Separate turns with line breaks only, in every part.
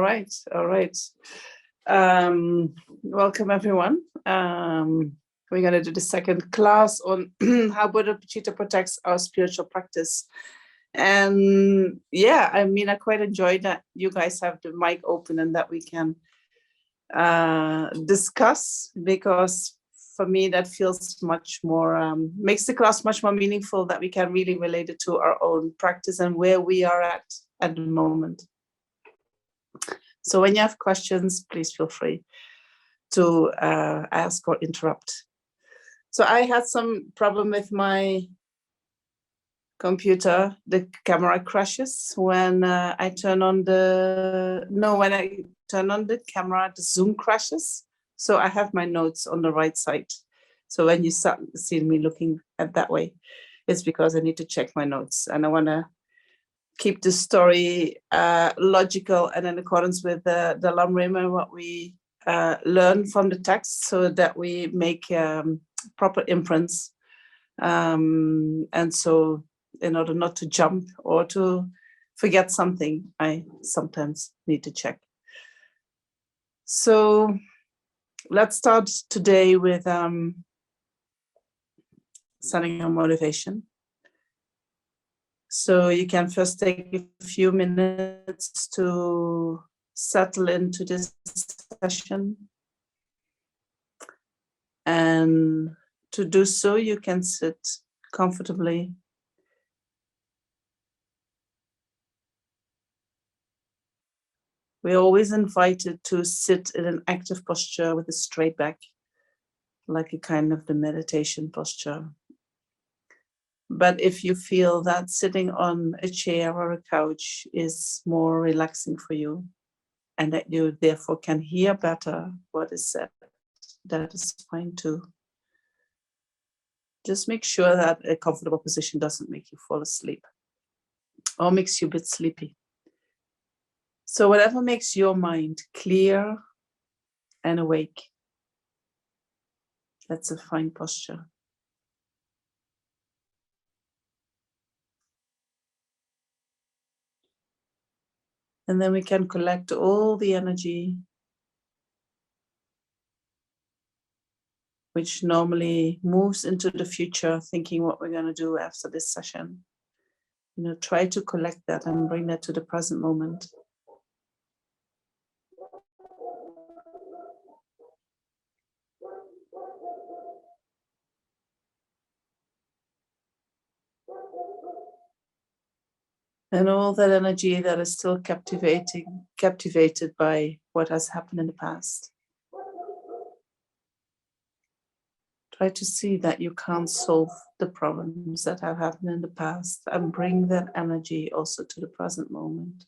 right, all right. Welcome everyone. We're going to do the second class on how Bodhichitta protects our spiritual practice. And yeah, I mean, I quite enjoyed that you guys have the mic open and that we can discuss, because for me that feels much more, makes the class much more meaningful, that we can really relate it to our own practice and where we are at the moment. So when you have questions, please feel free to ask or interrupt. So I had some problem with my computer. The camera crashes when I turn on the camera, the Zoom crashes. So I have my notes on the right side. So when you see me looking at that way, it's because I need to check my notes, and I want to keep the story logical and in accordance with the Lamrim and what we learn from the text, so that we make proper imprints. And so in order not to jump or to forget something, I sometimes need to check. So let's start today with setting a motivation. So you can first take a few minutes to settle into this session. And to do so, you can sit comfortably. We're always invited to sit in an active posture with a straight back, like a kind of the meditation posture. But if you feel that sitting on a chair or a couch is more relaxing for you, and that you therefore can hear better what is said, that is fine too. Just make sure that a comfortable position doesn't make you fall asleep or makes you a bit sleepy. So whatever makes your mind clear and awake, that's a fine posture. And then we can collect all the energy which normally moves into the future, thinking what we're going to do after this session. Try to collect that and bring that to the present moment. And all that energy that is still captivated by what has happened in the past. Try to see that you can't solve the problems that have happened in the past, and bring that energy also to the present moment.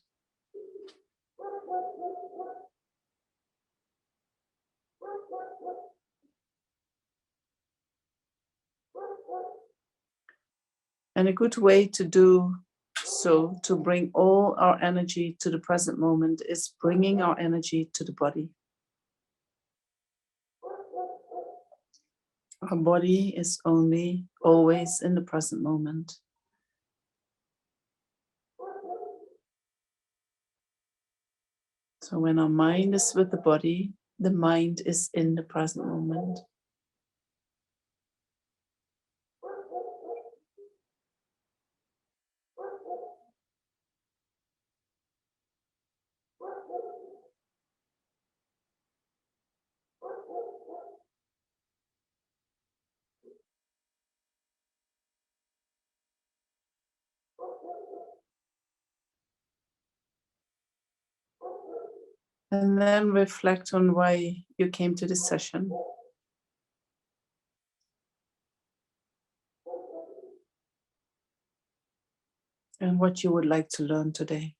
And a good way to do so, to bring all our energy to the present moment, is bringing our energy to the body. Our body is only always in the present moment. So when our mind is with the body, the mind is in the present moment. And then reflect on why you came to this session. And what you would like to learn today.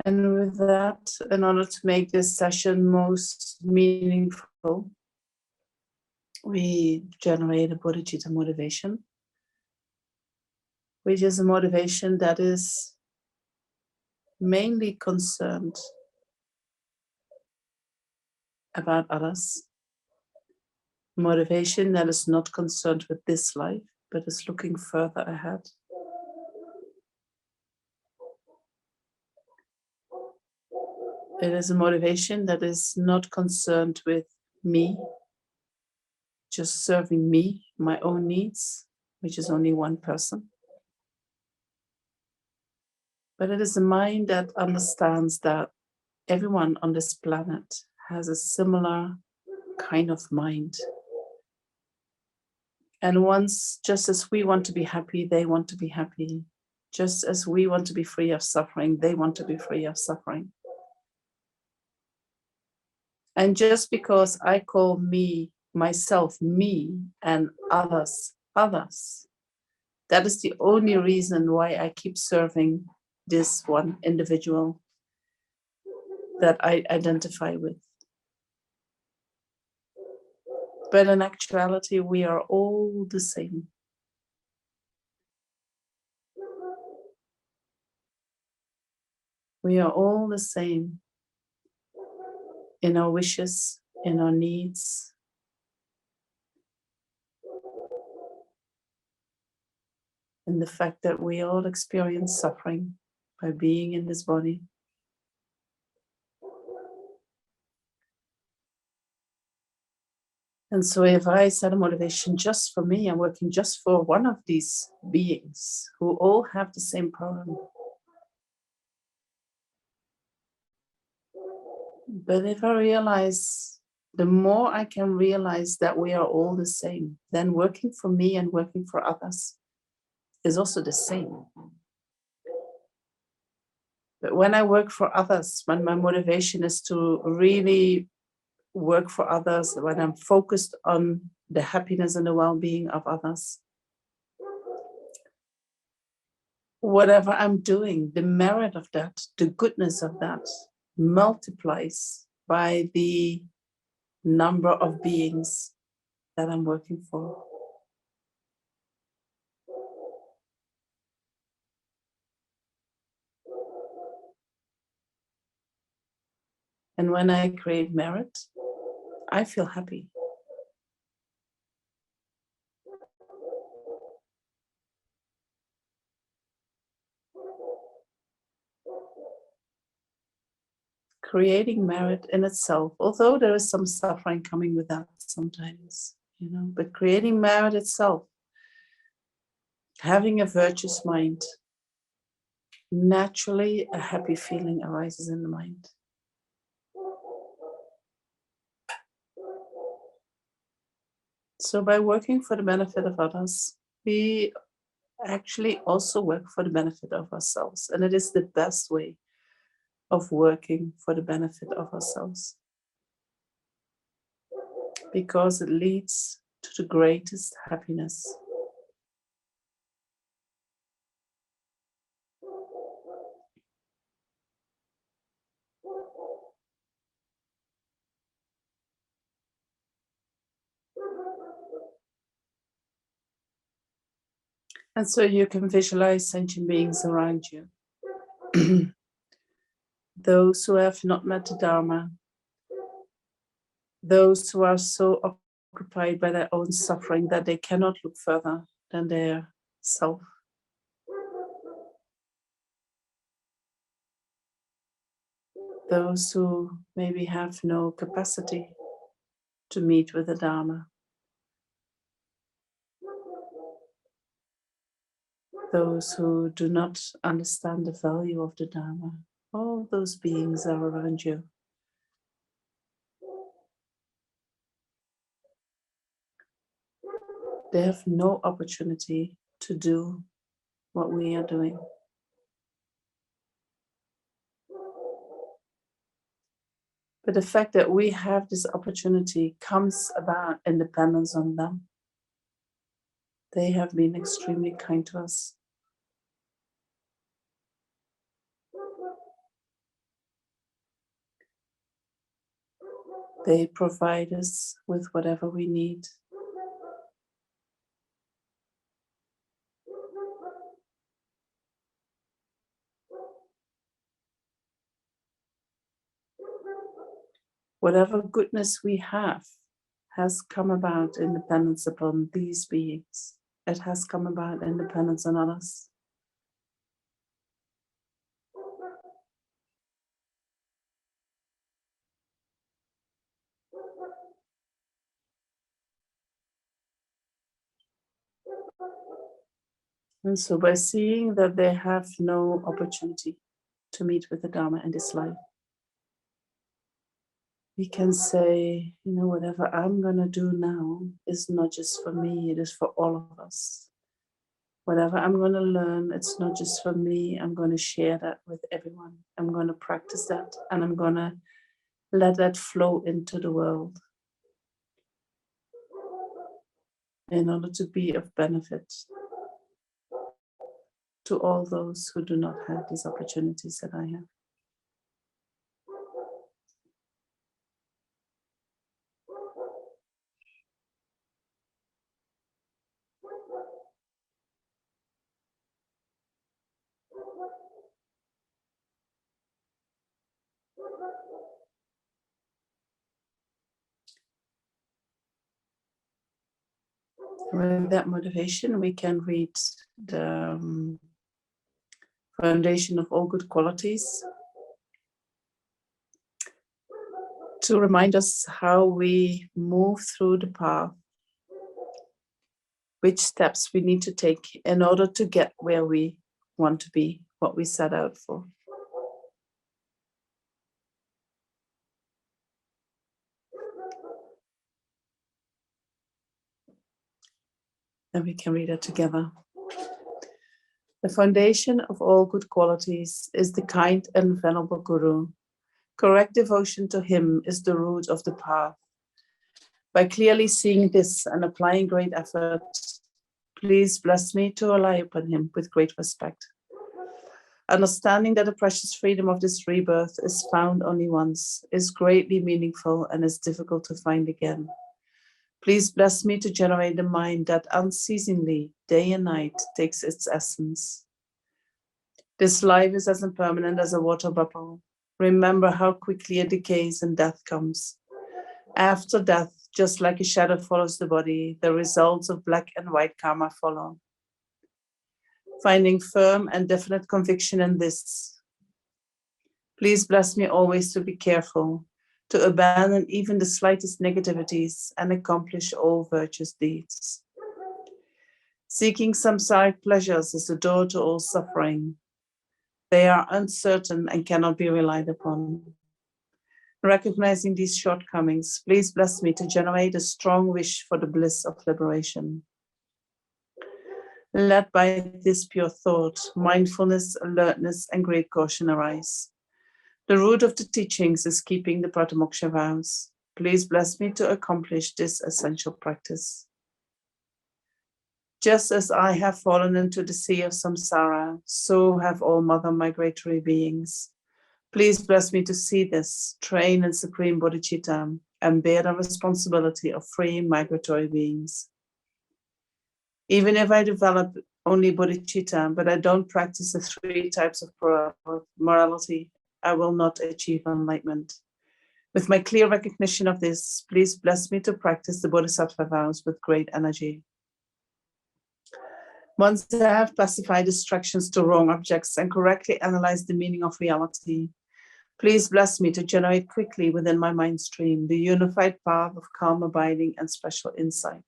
And with that, in order to make this session most meaningful, we generate a Bodhichitta motivation, which is a motivation that is mainly concerned about others. Motivation that is not concerned with this life, but is looking further ahead. It is a motivation that is not concerned with me, just serving me, my own needs, which is only one person. But it is a mind that understands that everyone on this planet has a similar kind of mind. And once, just as we want to be happy, they want to be happy. Just as we want to be free of suffering, they want to be free of suffering. And just because I call me, myself, me, and others, others, that is the only reason why I keep serving this one individual that I identify with. But in actuality, we are all the same. We are all the same in our wishes, in our needs. In the fact that we all experience suffering by being in this body. And so if I set a motivation just for me, I'm working just for one of these beings who all have the same problem. But if I realize, the more I can realize that we are all the same, then working for me and working for others is also the same. But when I work for others, when my motivation is to really work for others, when I'm focused on the happiness and the well-being of others, whatever I'm doing, the merit of that, the goodness of that multiplies by the number of beings that I'm working for. And when I create merit, I feel happy. Creating merit in itself, although there is some suffering coming with that sometimes, but creating merit itself, having a virtuous mind, naturally a happy feeling arises in the mind. So by working for the benefit of others, we actually also work for the benefit of ourselves. And it is the best way of working for the benefit of ourselves, because it leads to the greatest happiness. And so you can visualize sentient beings around you. Those who have not met the Dharma, those who are so occupied by their own suffering that they cannot look further than their self. Those who maybe have no capacity to meet with the Dharma. Those who do not understand the value of the Dharma. All those beings are around you. They have no opportunity to do what we are doing. But the fact that we have this opportunity comes about independence on them. They have been extremely kind to us. They provide us with whatever we need. Whatever goodness we have has come about in dependence upon these beings. It has come about in dependence on others. And so by seeing that they have no opportunity to meet with the Dharma in this life, we can say, whatever I'm going to do now is not just for me, it is for all of us. Whatever I'm going to learn, it's not just for me, I'm going to share that with everyone. I'm going to practice that, and I'm going to let that flow into the world in order to be of benefit to all those who do not have these opportunities that I have. With that motivation, we can read the foundation of all good qualities to remind us how we move through the path, which steps we need to take in order to get where we want to be, what we set out for. And we can read it together. The foundation of all good qualities is the kind and venerable Guru. Correct devotion to him is the root of the path. By clearly seeing this and applying great effort, please bless me to rely upon him with great respect. Understanding that the precious freedom of this rebirth is found only once, is greatly meaningful and is difficult to find again. Please bless me to generate a mind that unceasingly, day and night, takes its essence. This life is as impermanent as a water bubble. Remember how quickly it decays and death comes. After death, just like a shadow follows the body, the results of black and white karma follow. Finding firm and definite conviction in this, please bless me always to be careful, to abandon even the slightest negativities and accomplish all virtuous deeds. Seeking samsaric pleasures is the door to all suffering. They are uncertain and cannot be relied upon. Recognizing these shortcomings, please bless me to generate a strong wish for the bliss of liberation. Led by this pure thought, mindfulness, alertness, and great caution arise. The root of the teachings is keeping the Pratamoksha vows. Please bless me to accomplish this essential practice. Just as I have fallen into the sea of samsara, so have all mother migratory beings. Please bless me to see this, train in supreme bodhicitta, and bear the responsibility of freeing migratory beings. Even if I develop only bodhicitta, but I don't practice the 3 types of morality, I will not achieve enlightenment. With my clear recognition of this, please bless me to practice the bodhisattva vows with great energy. Once I have pacified distractions to wrong objects and correctly analyzed the meaning of reality, please bless me to generate quickly within my mind stream the unified path of calm abiding and special insight.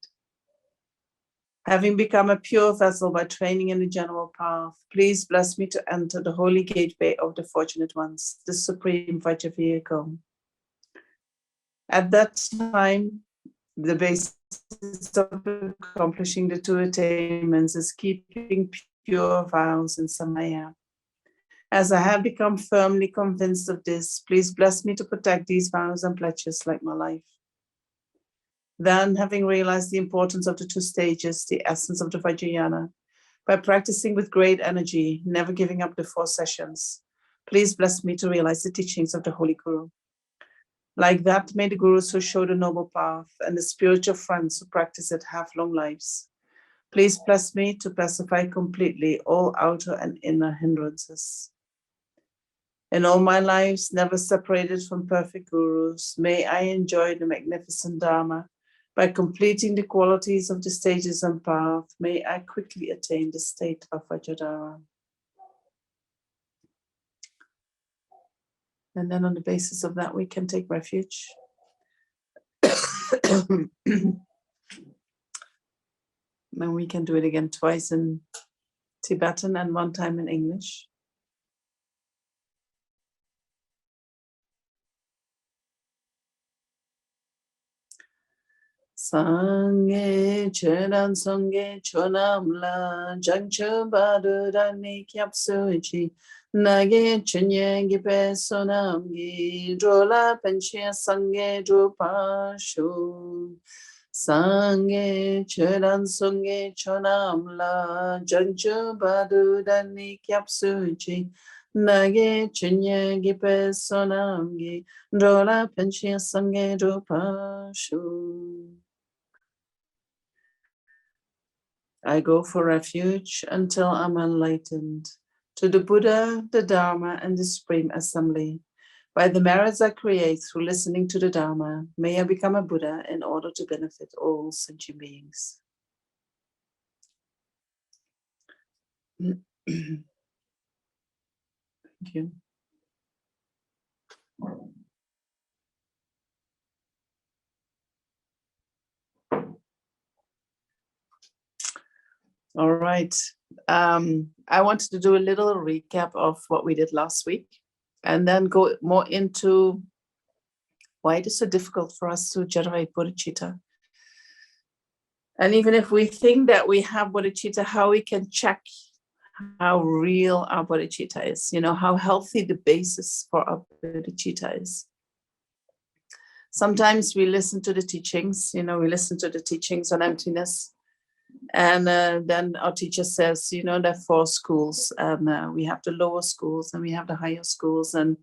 Having become a pure vessel by training in the general path, please bless me to enter the holy gateway of the fortunate ones, the supreme Vajra vehicle. At that time, the basis of accomplishing the 2 attainments is keeping pure vows in Samaya. As I have become firmly convinced of this, please bless me to protect these vows and pledges like my life. Then, having realized the importance of the 2 stages, the essence of the Vajrayana, by practicing with great energy, never giving up the 4 sessions, please bless me to realize the teachings of the Holy Guru. Like that, may the gurus who show the noble path and the spiritual friends who practice it have long lives. Please bless me to pacify completely all outer and inner hindrances. In all my lives, never separated from perfect gurus, may I enjoy the magnificent Dharma. By completing the qualities of the stages and path, may I quickly attain the state of Vajradhara. And then on the basis of that, we can take refuge. And we can do it again twice in Tibetan and one time in English. Sangye chedan sangye chonamla jangcho badurani kyapsuchi nage chenye gipe sonamgi drola penche sangye drupashu Sangye chedan sangye chonamla jangcho badurani kyapsuchi nage chenye gipe sonamgi drola penche sangye drupashu I go for refuge until I'm enlightened. To the Buddha, the Dharma, and the Supreme Assembly. By the merits I create through listening to the Dharma, may I become a Buddha in order to benefit all sentient beings. Thank you. All right. I wanted to do a little recap of what we did last week and then go more into why it is so difficult for us to generate bodhicitta. And even if we think that we have bodhicitta, how we can check how real our bodhicitta is, how healthy the basis for our bodhicitta is. Sometimes we listen to the teachings, we listen to the teachings on emptiness. And then our teacher says, there are 4 schools, and we have the lower schools and we have the higher schools. And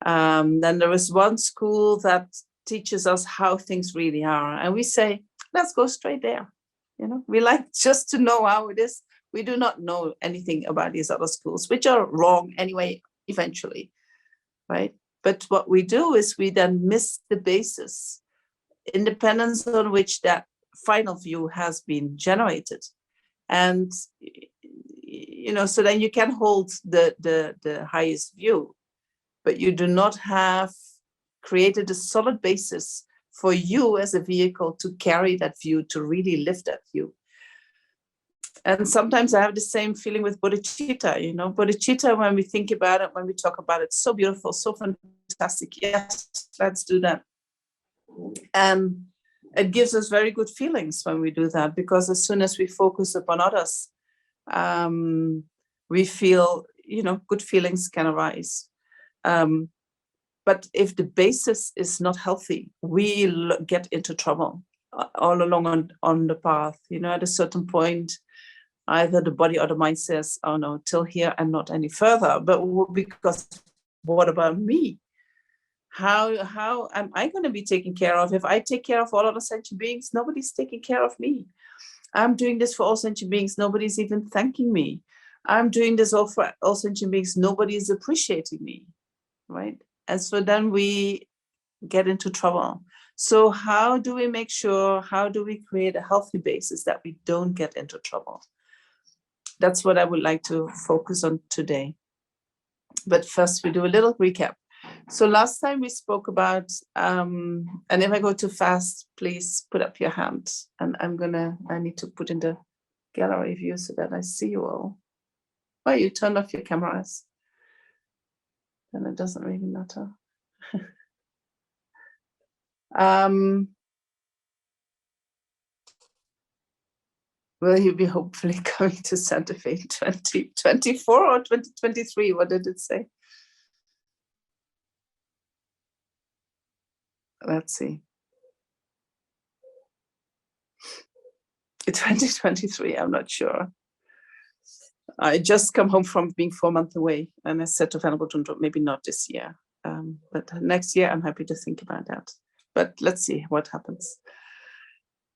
then there is one school that teaches us how things really are. And we say, let's go straight there. We like just to know how it is. We do not know anything about these other schools, which are wrong anyway, eventually, right? But what we do is we then miss the basis, independence on which that final view has been generated. And, so then you can hold the highest view, but you do not have created a solid basis for you as a vehicle to carry that view, to really live that view. And sometimes I have the same feeling with bodhicitta, bodhicitta, when we think about it, when we talk about it, so beautiful, so fantastic. Yes, let's do that. And it gives us very good feelings when we do that, because as soon as we focus upon others, we feel, good feelings can arise. But if the basis is not healthy, we get into trouble all along on the path. At a certain point, either the body or the mind says, oh no, till here and not any further. But because what about me? How am I going to be taken care of? If I take care of all other sentient beings, nobody's taking care of me. I'm doing this for all sentient beings. Nobody's even thanking me. I'm doing this all for all sentient beings. Nobody's appreciating me, right? And so then we get into trouble. So how do we make sure, how do we create a healthy basis that we don't get into trouble? That's what I would like to focus on today. But first we do a little recap. So last time we spoke about, and if I go too fast, please put up your hand. And I need to put in the gallery view so that I see you all. Oh, you turned off your cameras. Then it doesn't really matter. Will you be hopefully coming to Santa Fe 2024 or 2023? What did it say? Let's see. 2023, I'm not sure. I just come home from being 4 months away, and I said to Venerable Lhundup, maybe not this year. But next year, I'm happy to think about that. But let's see what happens.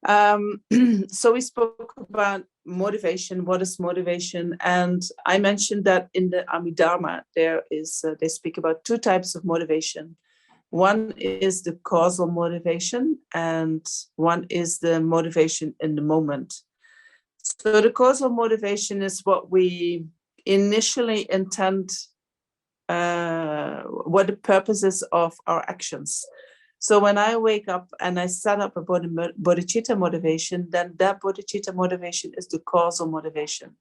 So we spoke about motivation. What is motivation? And I mentioned that in the Dharma, there is they speak about two types of motivation. One is the causal motivation, and one is the motivation in the moment. So the causal motivation is what we initially intend, what the purpose is of our actions. So when I wake up and I set up a bodhicitta motivation, then that bodhicitta motivation is the causal motivation.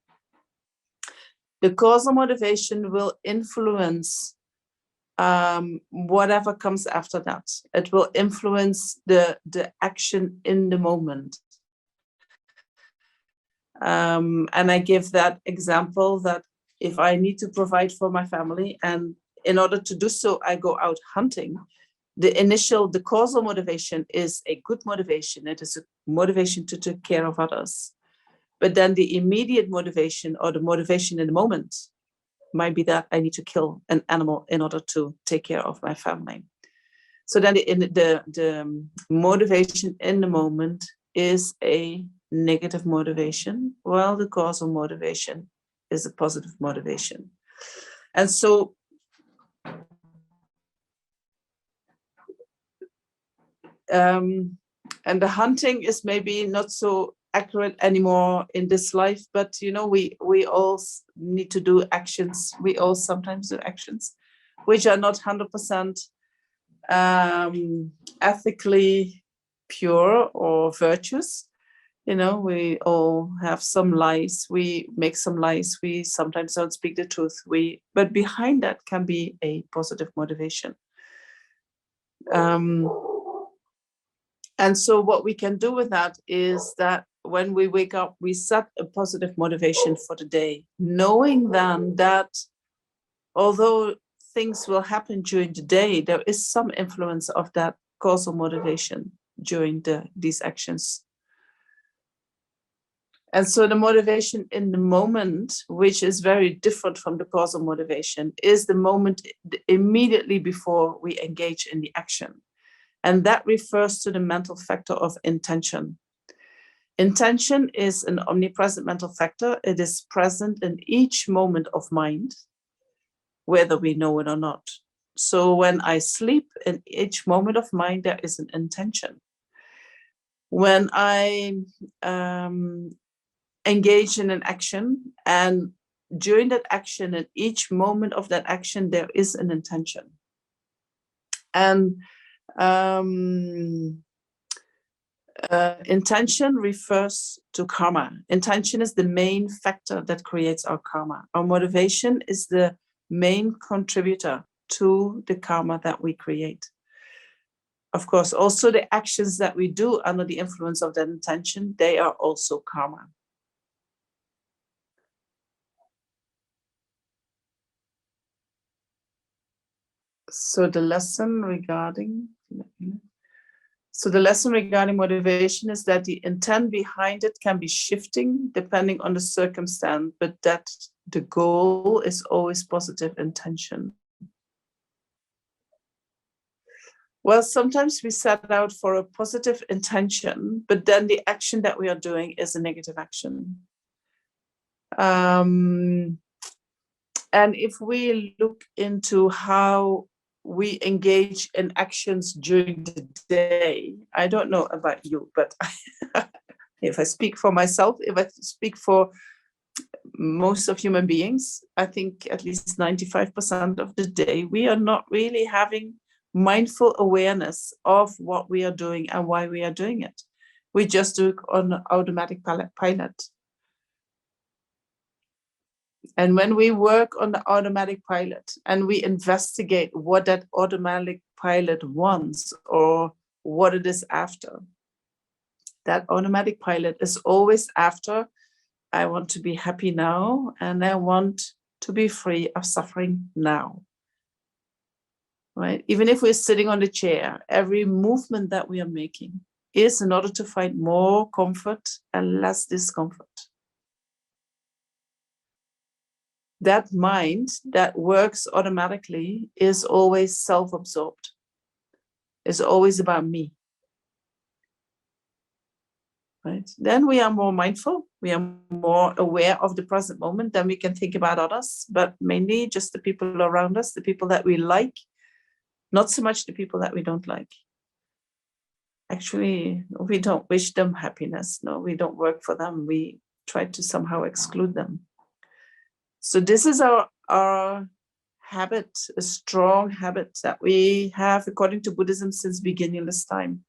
The causal motivation will influence whatever comes after that. It will influence the action in the moment. And I give that example that if I need to provide for my family, and in order to do so, I go out hunting, the causal motivation is a good motivation. It is a motivation to take care of others. But then the immediate motivation, or the motivation in the moment, might be that I need to kill an animal in order to take care of my family. So then the motivation in the moment is a negative motivation, while the causal motivation is a positive motivation. And so and the hunting is maybe not so accurate anymore in this life, but we all need to do actions. We all sometimes do actions which are not 100% ethically pure or virtuous. We all have some lies. We make some lies. We sometimes don't speak the truth. But behind that can be a positive motivation. And so what we can do with that is that when we wake up, we set a positive motivation for the day, knowing then that although things will happen during the day, there is some influence of that causal motivation during these actions. And so the motivation in the moment, which is very different from the causal motivation, is the moment immediately before we engage in the action. And that refers to the mental factor of intention. Intention is an omnipresent mental factor. It is present in each moment of mind, whether we know it or not. So when I sleep, in each moment of mind, there is an intention. When I engage in an action, and during that action, at each moment of that action, there is an intention. And intention refers to karma. Intention is the main factor that creates our karma. Our motivation is the main contributor to the karma that we create. Of course, also the actions that we do under the influence of that intention, they are also karma. So the lesson regarding motivation is that the intent behind it can be shifting depending on the circumstance, but that the goal is always positive intention. Well, sometimes we set out for a positive intention, but then the action that we are doing is a negative action. And if we look into how we engage in actions during the day, I don't know about you, but if I speak for myself, if I speak for most of human beings, I think at least 95% of the day, we are not really having mindful awareness of what we are doing and why we are doing it. We just do it on automatic pilot. And when we work on the automatic pilot and we investigate what that automatic pilot wants or what it is after, that automatic pilot is always after, I want to be happy now and I want to be free of suffering now. Right? Even if we're sitting on the chair, every movement that we are making is in order to find more comfort and less discomfort. that mind that works automatically is always self-absorbed. It's always about me. Right? Then we are more mindful. We are more aware of the present moment. Then we can think about others, but mainly just the people around us, the people that we like, not so much the people that we don't like. Actually, we don't wish them happiness. No, we don't work for them. We try to somehow exclude them. So this is our habit, a strong habit that we have, according to Buddhism, since beginningless time.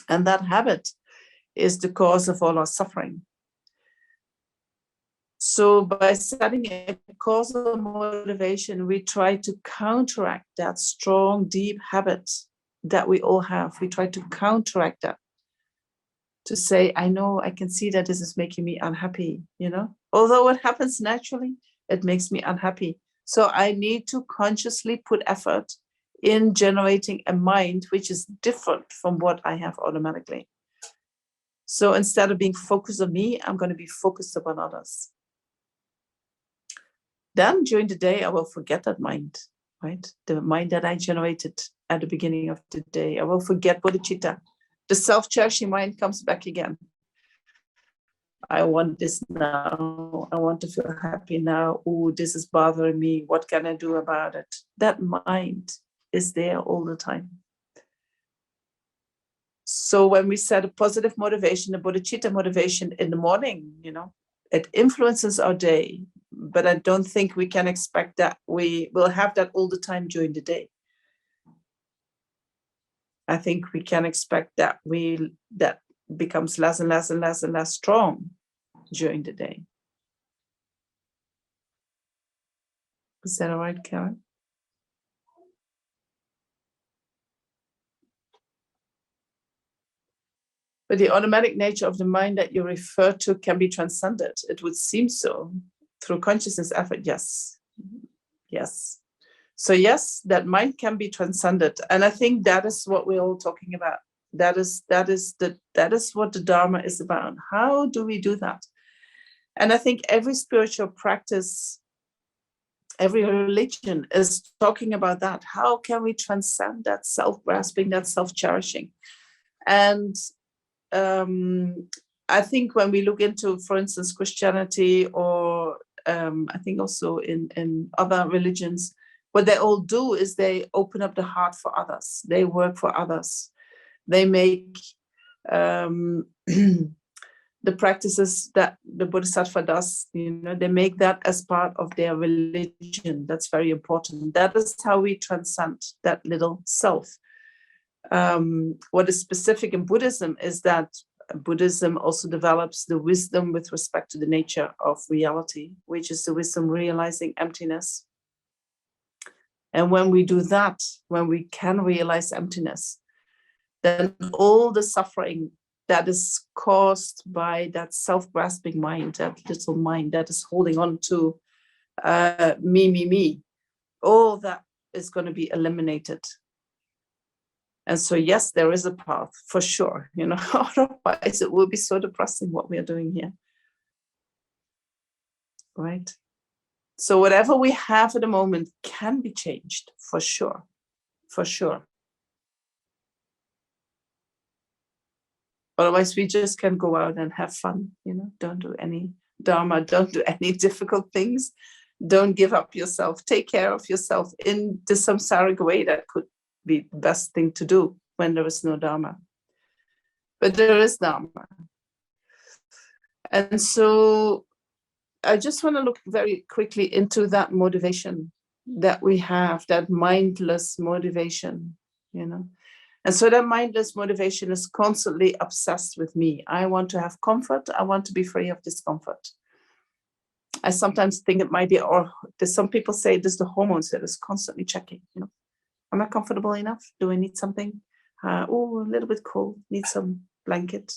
And that habit is the cause of all our suffering. So by setting a causal motivation, we try to counteract that strong, deep habit that we all have. We try to counteract that. To say, I know, I can see that this is making me unhappy, you know? Although it happens naturally, it makes me unhappy. So I need to consciously put effort in generating a mind which is different from what I have automatically. So instead of being focused on me, I'm going to be focused upon others. Then during the day, I will forget that mind, right? The mind that I generated at the beginning of the day. I will forget bodhicitta. The self-cherishing mind comes back again. I want this now. I want to feel happy now. Oh, this is bothering me. What can I do about it? That mind is there all the time. So when we set a positive motivation, a bodhicitta motivation in the morning, you know, it influences our day. But I don't think we can expect that we will have that all the time during the day. I think we can expect that that becomes less and less and less and less strong during the day. Is that all right, Karen? But the automatic nature of the mind that you refer to can be transcended. It would seem so. Through consciousness effort, yes. Yes. So yes, that mind can be transcended. And I think that is what we're all talking about. That is what the Dharma is about. How do we do that? And I think every spiritual practice, every religion is talking about that. How can we transcend that self-grasping, that self-cherishing? And I think when we look into, for instance, Christianity, or I think also in other religions, what they all do is they open up the heart for others. They work for others. They make the practices that the Bodhisattva does, you know, they make that as part of their religion. That's very important. That is how we transcend that little self. What is specific in Buddhism is that Buddhism also develops the wisdom with respect to the nature of reality, which is the wisdom realizing emptiness. And when we do that, when we can realize emptiness, then all the suffering that is caused by that self-grasping mind, that little mind that is holding on to me, all that is going to be eliminated. And so, yes, there is a path for sure, you know, otherwise it will be so depressing what we are doing here. Right? So whatever we have at the moment can be changed for sure, for sure. Otherwise, we just can go out and have fun, you know, don't do any Dharma, don't do any difficult things. Don't give up yourself. Take care of yourself in the samsaric way. That could be the best thing to do when there is no Dharma. But there is Dharma. And so I just want to look very quickly into that motivation that we have, that mindless motivation, you know. And so that mindless motivation is constantly obsessed with me. I want to have comfort. I want to be free of discomfort. I sometimes think it might be, or there's some people say there's the hormones that is constantly checking, you know. Am I comfortable enough? Do I need something? Oh, a little bit cold, need some blanket.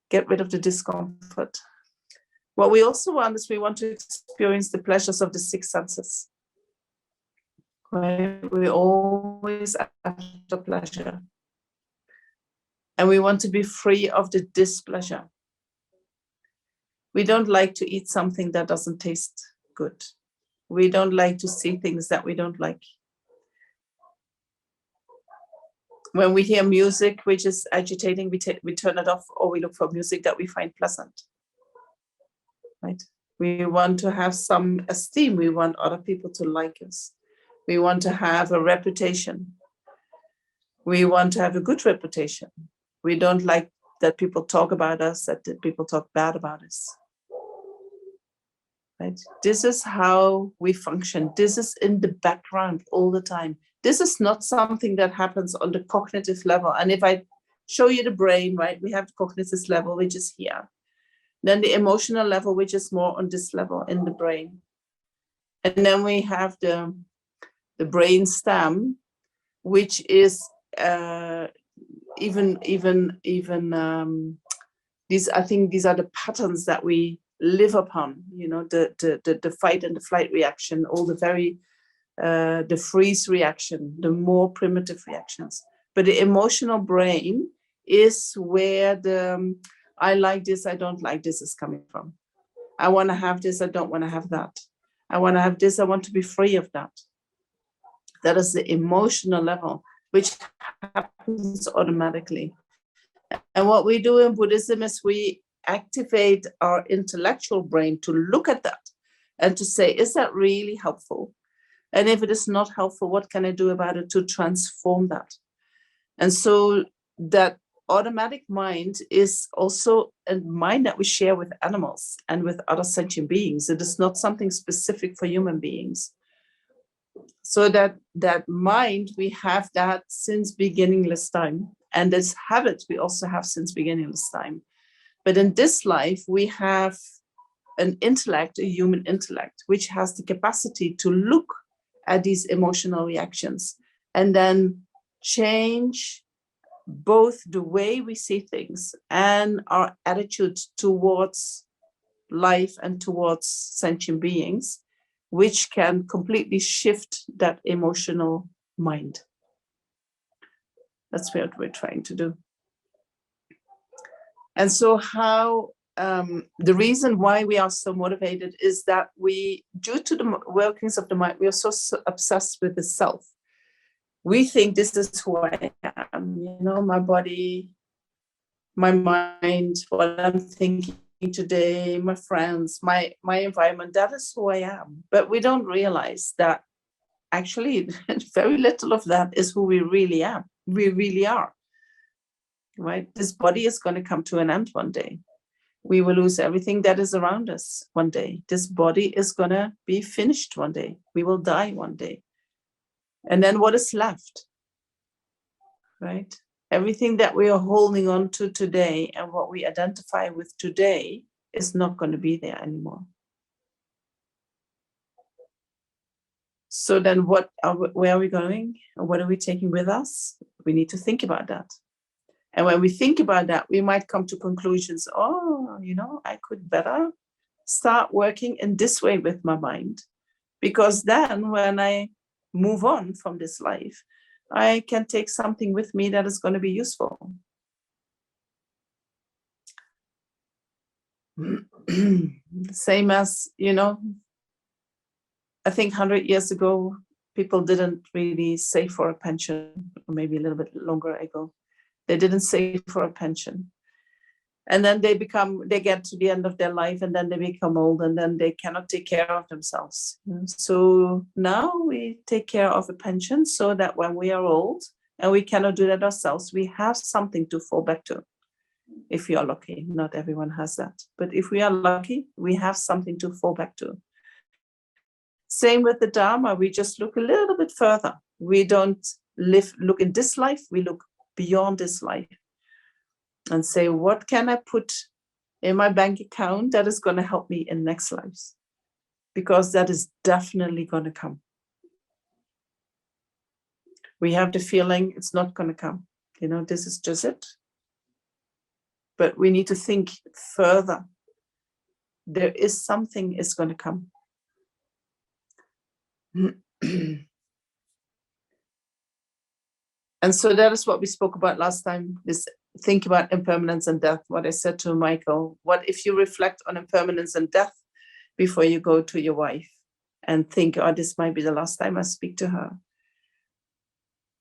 Get rid of the discomfort. What we also want is we want to experience the pleasures of the six senses. Right? We always after pleasure. And we want to be free of the displeasure. We don't like to eat something that doesn't taste good. We don't like to see things that we don't like. When we hear music which is agitating, we turn it off, or we look for music that we find pleasant. Right? We want to have some esteem. We want other people to like us. We want to have a reputation. We want to have a good reputation. We don't like that people talk about us, that people talk bad about us. Right? This is how we function. This is in the background all the time. This is not something that happens on the cognitive level. And if I show you the brain, right, we have the cognitive level, which is here. Then the emotional level, which is more on this level in the brain. And then we have the brain stem, which is even these, I think these are the patterns that we live upon, you know, the fight and the flight reaction, all the very the freeze reaction, the more primitive reactions. But the emotional brain is where the I like this, I don't like this is coming from. I want to have this, I don't want to have that. I want to have this, I want to be free of that. That is the emotional level, which happens automatically. And what we do in Buddhism is we activate our intellectual brain to look at that and to say, is that really helpful? And if it is not helpful, what can I do about it to transform that? And so that automatic mind is also a mind that we share with animals and with other sentient beings. It is not something specific for human beings. So that mind, we have that since beginningless time. And this habit we also have since beginningless time. But in this life, we have an intellect, a human intellect, which has the capacity to look at these emotional reactions and then change both the way we see things and our attitude towards life and towards sentient beings, which can completely shift that emotional mind. That's what we're trying to do. And so how the reason why we are so motivated is that we, due to the workings of the mind, we are so obsessed with the self. We think this is who I am, you know, my body, my mind, what I'm thinking today, my friends, my environment, that is who I am. But we don't realize that actually very little of that is who we really am. We really are. Right? This body is going to come to an end one day. We will lose everything that is around us one day. This body is going to be finished one day. We will die one day. And then what is left? Right? Everything that we are holding on to today and what we identify with today is not going to be there anymore. So then where are we going? And what are we taking with us? We need to think about that. And when we think about that, we might come to conclusions. Oh, you know, I could better start working in this way with my mind. Because then when I move on from this life, I can take something with me that is going to be useful. Same as, you know, I think 100 years ago, people didn't really save for a pension, or maybe a little bit longer ago. They didn't save for a pension. And then they get to the end of their life and then they become old and then they cannot take care of themselves. So now we take care of a pension so that when we are old and we cannot do that ourselves, we have something to fall back to. If you are lucky, not everyone has that. But if we are lucky, we have something to fall back to. Same with the Dharma, we just look a little bit further. We don't look in this life, we look beyond this life and say, what can I put in my bank account that is going to help me in next lives? Because that is definitely going to come. We have the feeling it's not going to come. You know, this is just it. But we need to think further. There is something is going to come. And so that is what we spoke about last time, this think about impermanence and death, what I said to Michael, what if you reflect on impermanence and death before you go to your wife and think, oh, this might be the last time I speak to her.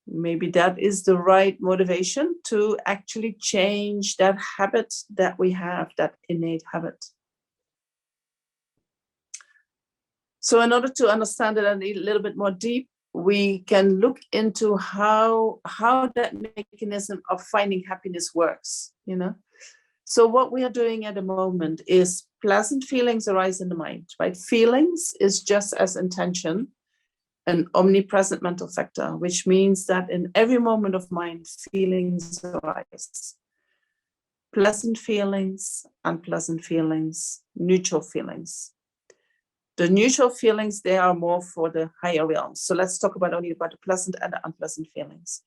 Maybe that is the right motivation to actually change that habit that we have, that innate habit. So in order to understand it a little bit more deep, we can look into how that mechanism of finding happiness works, you know. So what we are doing at the moment is pleasant feelings arise in the mind, right? Feelings is just as intention an omnipresent mental factor, which means that in every moment of mind, feelings arise. Pleasant feelings, unpleasant feelings, neutral feelings. The neutral feelings, they are more for the higher realms. So let's talk only about the pleasant and the unpleasant feelings.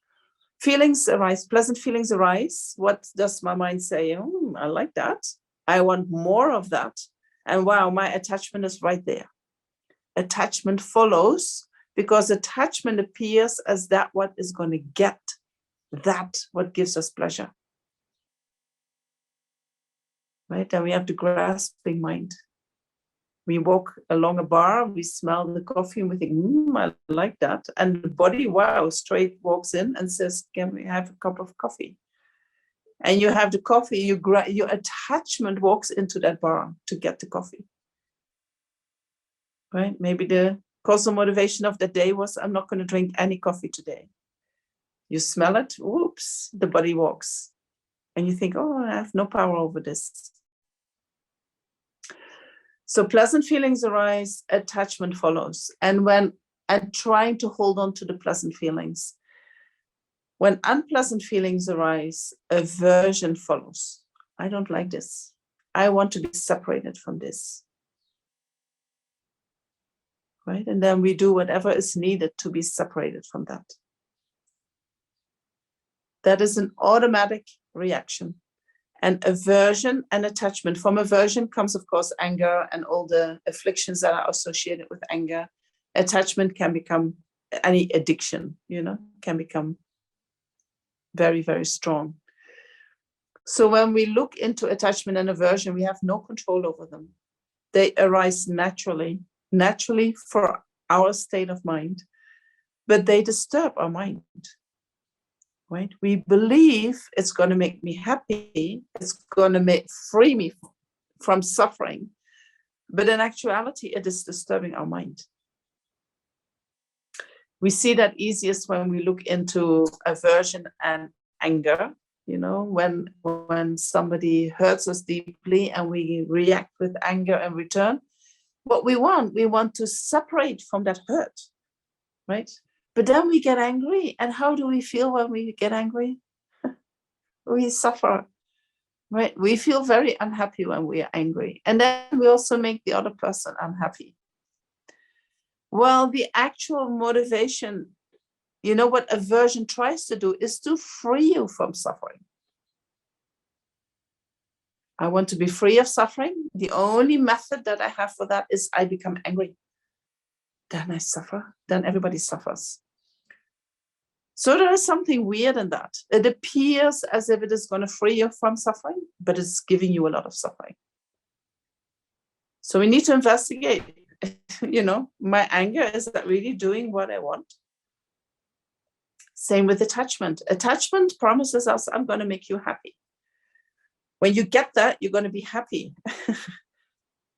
Feelings arise, pleasant feelings arise. What does my mind say? Oh, I like that. I want more of that. And wow, my attachment is right there. Attachment follows because attachment appears as that what is going to get that what gives us pleasure. Right? And we have the grasping mind. We walk along a bar, we smell the coffee, and we think, I like that. And the body, wow, straight walks in and says, can we have a cup of coffee? And you have the coffee, your attachment walks into that bar to get the coffee. Right? Maybe the causal motivation of the day was, I'm not going to drink any coffee today. You smell it, whoops, the body walks. And you think, oh, I have no power over this. So pleasant feelings arise, attachment follows. And when I'm trying to hold on to the pleasant feelings, when unpleasant feelings arise, aversion follows. I don't like this. I want to be separated from this. Right? And then we do whatever is needed to be separated from that. That is an automatic reaction. And aversion and attachment. From aversion comes, of course, anger and all the afflictions that are associated with anger. Attachment can become any addiction, can become very, very strong. So when we look into attachment and aversion, we have no control over them. They arise naturally for our state of mind, but they disturb our mind. Right? We believe it's going to make me happy. It's going to free me from suffering. But in actuality, it is disturbing our mind. We see that easiest when we look into aversion and anger. When somebody hurts us deeply and we react with anger in return, what we want to separate from that hurt, right? But then we get angry. And how do we feel when we get angry? We suffer, right? We feel very unhappy when we are angry. And then we also make the other person unhappy. Well, the actual motivation, what aversion tries to do is to free you from suffering. I want to be free of suffering. The only method that I have for that is I become angry. Then I suffer. Then everybody suffers. So there is something weird in that. It appears as if it is going to free you from suffering, but it's giving you a lot of suffering. So we need to investigate, my anger, is that really doing what I want? Same with attachment. Attachment promises us, I'm going to make you happy. When you get that, you're going to be happy.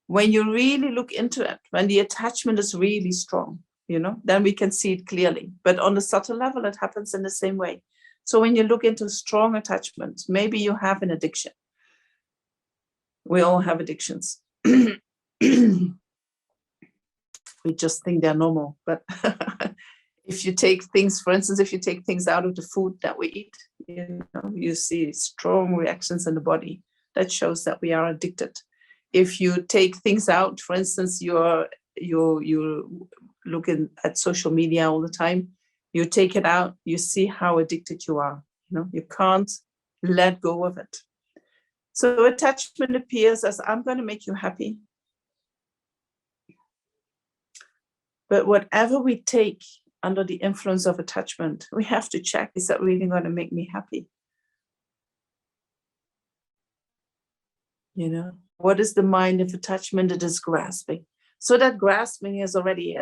When you really look into it, when the attachment is really strong, then we can see it clearly. But on the subtle level, it happens in the same way. So when you look into strong attachment, maybe you have an addiction. We all have addictions. We just think they're normal. But if you take things, for instance, if you take things out of the food that we eat, you see strong reactions in the body. That shows that we are addicted. If you take things out, for instance, you're looking at social media all the time, you take it out, you see how addicted you are. You can't let go of it. So attachment appears as, I'm going to make you happy. But whatever we take under the influence of attachment, we have to check, is that really going to make me happy? What is the mind of attachment? It is grasping. So that grasping is already,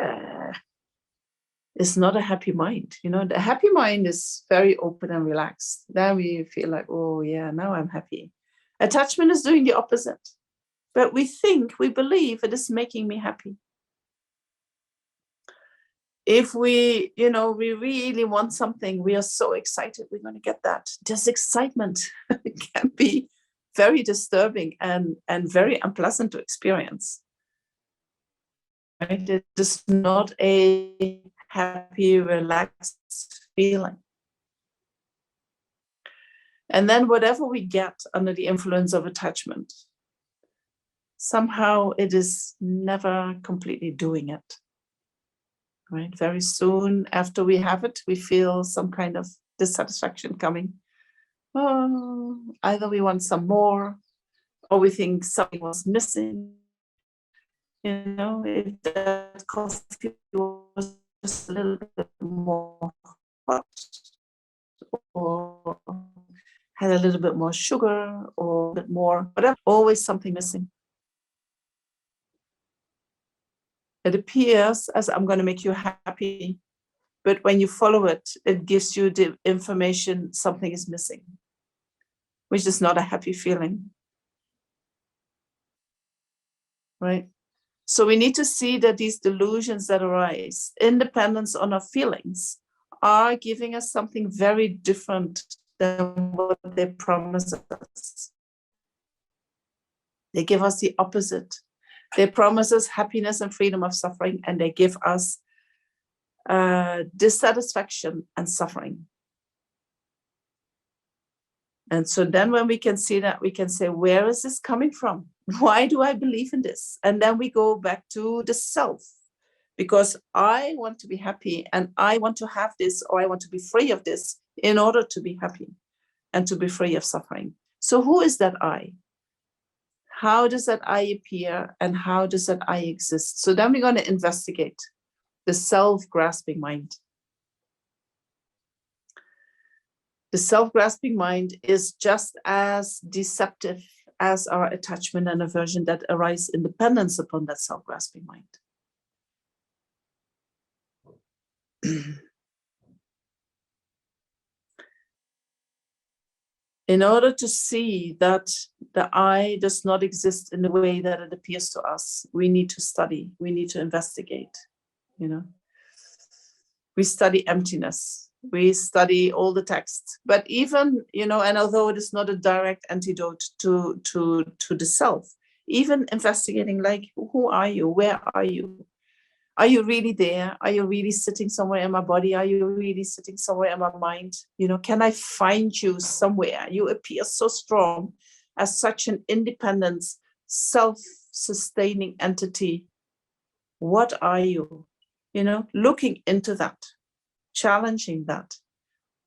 it's not a happy mind. The happy mind is very open and relaxed. Then we feel like, oh yeah, now I'm happy. Attachment is doing the opposite. But we believe it is making me happy. If we really want something, we are so excited, we're going to get that. This excitement can be very disturbing and very unpleasant to experience. Right? It is not a happy, relaxed feeling. And then whatever we get under the influence of attachment, somehow it is never completely doing it. Right? Very soon after we have it, we feel some kind of dissatisfaction coming. Oh, either we want some more, or we think something was missing. If that coffee was just a little bit more hot, or had a little bit more sugar, or a bit more, whatever, always something missing. It appears as I'm going to make you happy, but when you follow it, it gives you the information something is missing, which is not a happy feeling. Right? So we need to see that these delusions that arise, independence on our feelings, are giving us something very different than what they promise us. They give us the opposite. They promise us happiness and freedom of suffering, and they give us dissatisfaction and suffering. And so then when we can see that, we can say, where is this coming from? Why do I believe in this? And then we go back to the self, because I want to be happy and I want to have this, or I want to be free of this in order to be happy and to be free of suffering. So who is that I? How does that I appear, and how does that I exist? So then we're going to investigate the self-grasping mind. The self-grasping mind is just as deceptive as our attachment and aversion that arise in dependence upon that self-grasping mind. In order to see that the I does not exist in the way that it appears to us, we need to study, we need to investigate, We study emptiness, we study all the texts, but even, and although it is not a direct antidote to the self, even investigating, like, who are you? Where are you? Are you really there? Are you really sitting somewhere in my body? Are you really sitting somewhere in my mind? Can I find you somewhere? You appear so strong as such an independent, self-sustaining entity. What are you? Looking into that, challenging that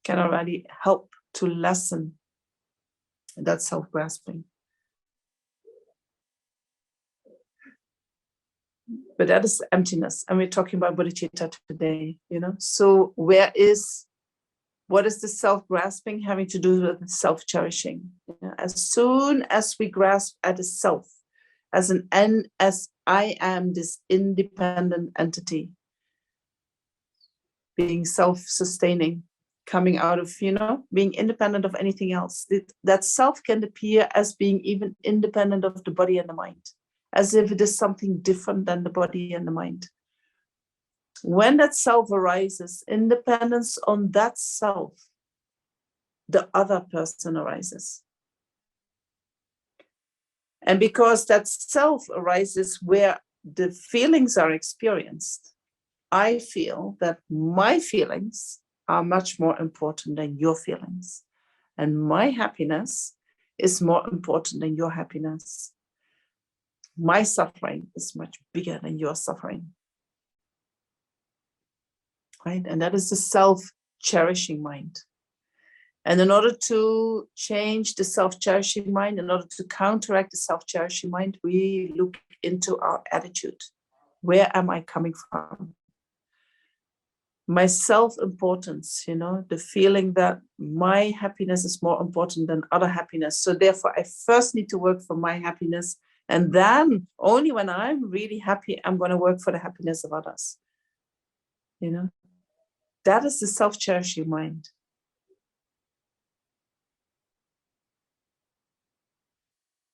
can already help to lessen that self-grasping. But that is emptiness, and we're talking about bodhicitta today, So what is the self-grasping having to do with self-cherishing? As soon as we grasp at a self, as I am this independent entity, being self-sustaining, coming out of, being independent of anything else, that self can appear as being even independent of the body and the mind, as if it is something different than the body and the mind. When that self arises, independence on that self, the other person arises. And because that self arises where the feelings are experienced, I feel that my feelings are much more important than your feelings. And my happiness is more important than your happiness. My suffering is much bigger than your suffering. Right? And that is the self-cherishing mind. And in order to change the self-cherishing mind, in order to counteract the self-cherishing mind, we look into our attitude. Where am I coming from? my self-importance, the feeling that my happiness is more important than other happiness. So therefore, I first need to work for my happiness. And then only when I'm really happy, I'm going to work for the happiness of others. That is the self-cherishing mind.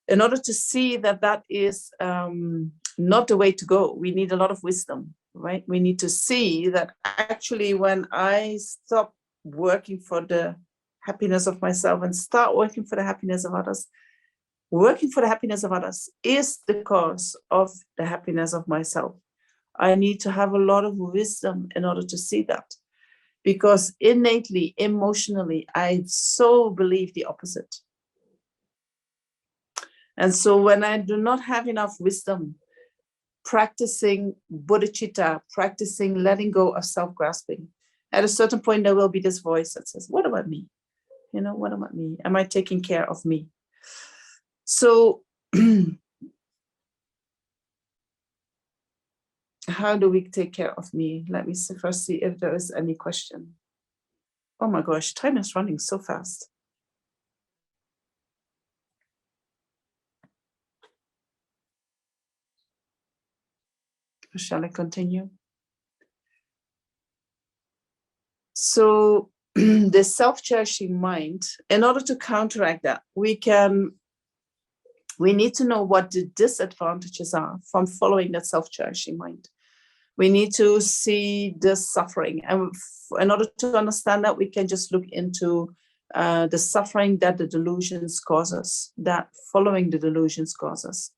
In order to see that is not the way to go, we need a lot of wisdom, right? We need to see that actually when I stop working for the happiness of myself and start working for the happiness of others, working for the happiness of others is the cause of the happiness of myself. I need to have a lot of wisdom in order to see that, because innately, emotionally, I so believe the opposite. And so when I do not have enough wisdom, practicing bodhicitta, practicing letting go of self-grasping, at a certain point, there will be this voice that says, what about me? What about me? Am I taking care of me? So how do we take care of me? Let me first see if there is any question. Oh my gosh, time is running so fast. Shall I continue? So the self-cherishing mind, in order to counteract that, we need to know what the disadvantages are from following that self-cherishing mind. We need to see the suffering. And in order to understand that, we can just look into the suffering that the delusions cause us, that following the delusions cause us.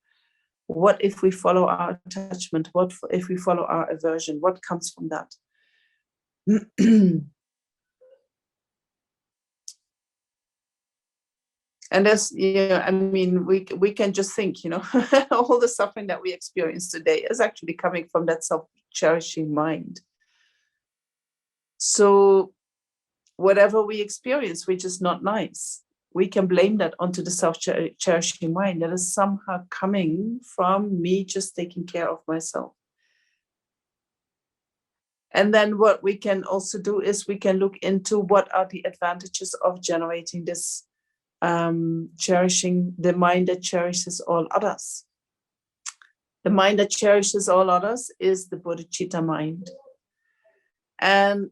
What if we follow our attachment? What if we follow our aversion? What comes from that? And that's, we can just think, all the suffering that we experience today is actually coming from that self-cherishing mind. So whatever we experience, which is not nice, we can blame that onto the self-cherishing mind that is somehow coming from me just taking care of myself. And then what we can also do is we can look into what are the advantages of generating this cherishing, the mind that cherishes all others. The mind that cherishes all others is the bodhicitta mind. And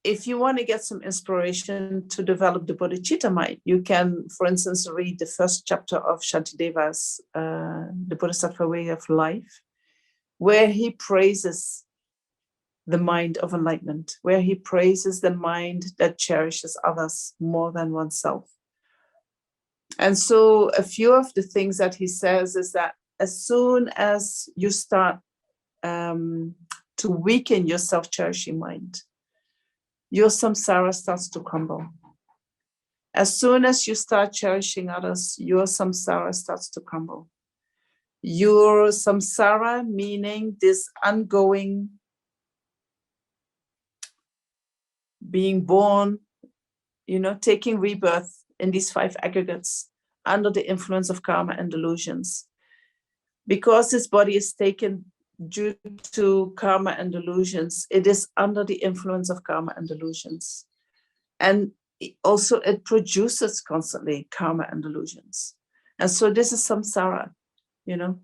if you want to get some inspiration to develop the bodhicitta mind, you can, for instance, read the first chapter of Shantideva's The Bodhisattva Way of Life, where he praises the mind of enlightenment, where he praises the mind that cherishes others more than oneself. And so a few of the things that he says is that as soon as you start to weaken your self-cherishing mind, your samsara starts to crumble. As soon as you start cherishing others, your samsara starts to crumble. Your samsara, meaning this ongoing being born, taking rebirth in these 5 aggregates under the influence of karma and delusions. Because this body is taken due to karma and delusions, it is under the influence of karma and delusions. And also it produces constantly karma and delusions. And so this is samsara,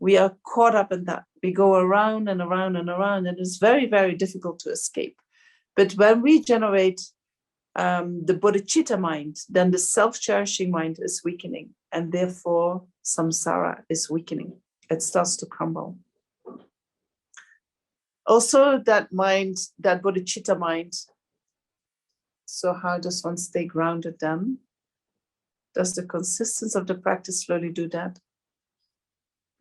we are caught up in that. We go around and around and around, and it's very, very difficult to escape. But when we generate the bodhicitta mind, then the self-cherishing mind is weakening, and therefore samsara is weakening. It starts to crumble. Also, that mind, that bodhicitta mind. So how does one stay grounded then? Does the consistency of the practice slowly do that?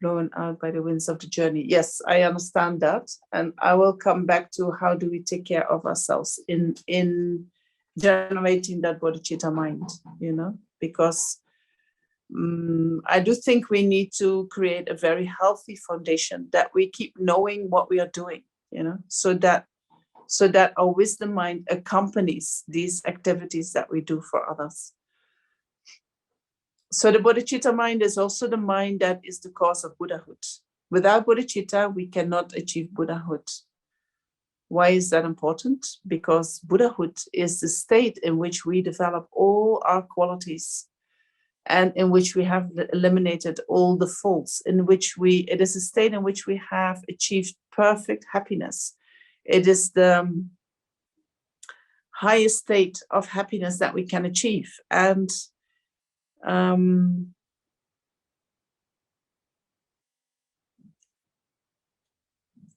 Blown out by the winds of the journey. Yes, I understand that. And I will come back to how do we take care of ourselves in generating that bodhicitta mind, because I do think we need to create a very healthy foundation that we keep knowing what we are doing, so that our wisdom mind accompanies these activities that we do for others. So the bodhicitta mind is also the mind that is the cause of Buddhahood. Without bodhicitta, we cannot achieve Buddhahood. Why is that important? Because Buddhahood is the state in which we develop all our qualities and in which we have eliminated all the faults, it is a state in which we have achieved perfect happiness. It is the highest state of happiness that we can achieve. And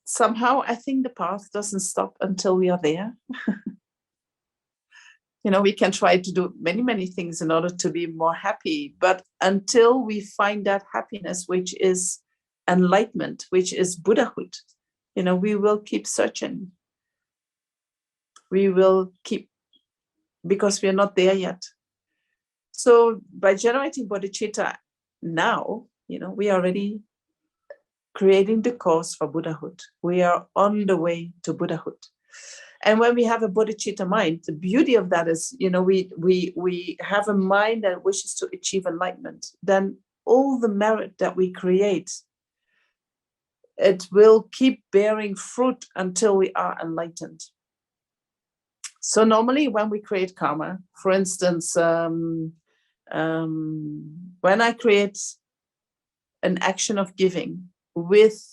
somehow I think the path doesn't stop until we are there. We can try to do many, many things in order to be more happy, but until we find that happiness, which is enlightenment, which is Buddhahood, we will keep searching. We will keep, because we are not there yet. So by generating bodhicitta now, we are already creating the course for Buddhahood. We are on the way to Buddhahood. And when we have a bodhicitta mind, the beauty of that is, we have a mind that wishes to achieve enlightenment. Then all the merit that we create, it will keep bearing fruit until we are enlightened. So normally when we create karma, for instance, when I create an action of giving with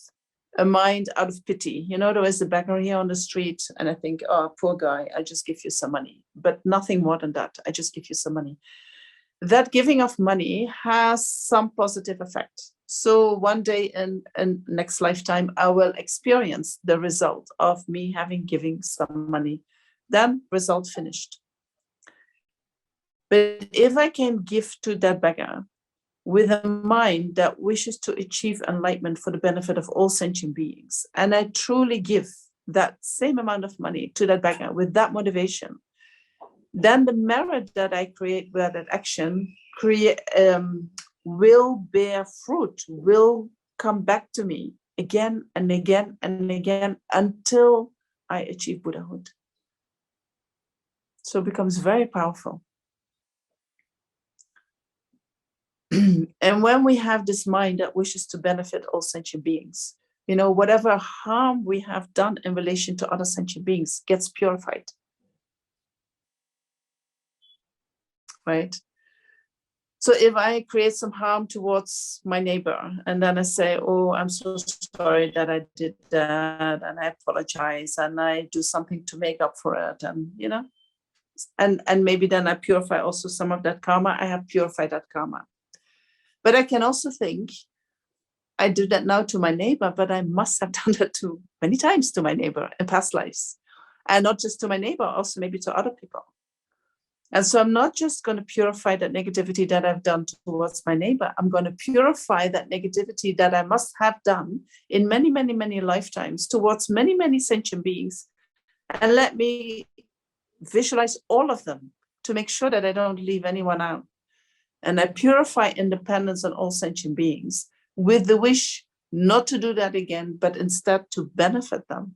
a mind out of pity, there is a beggar here on the street and I think, oh, poor guy, I just give you some money, but nothing more than that. I just give you some money. That giving of money has some positive effect. So one day in next lifetime, I will experience the result of me having giving some money. Then result finished. But if I can give to that beggar with a mind that wishes to achieve enlightenment for the benefit of all sentient beings, and I truly give that same amount of money to that beggar with that motivation, then the merit that I create with that action will bear fruit, will come back to me again and again and again until I achieve Buddhahood. So it becomes very powerful. And when we have this mind that wishes to benefit all sentient beings, whatever harm we have done in relation to other sentient beings gets purified. Right? So if I create some harm towards my neighbor and then I say, oh, I'm so sorry that I did that and I apologize and I do something to make up for it, and and maybe then I purify also some of that karma. I have purified that karma. But I can also think, I do that now to my neighbor, but I must have done that too many times to my neighbor in past lives. And not just to my neighbor, also maybe to other people. And so I'm not just going to purify that negativity that I've done towards my neighbor. I'm going to purify that negativity that I must have done in many, many, many lifetimes towards many, many sentient beings. And let me visualize all of them to make sure that I don't leave anyone out. And I purify independence on all sentient beings with the wish not to do that again, but instead to benefit them.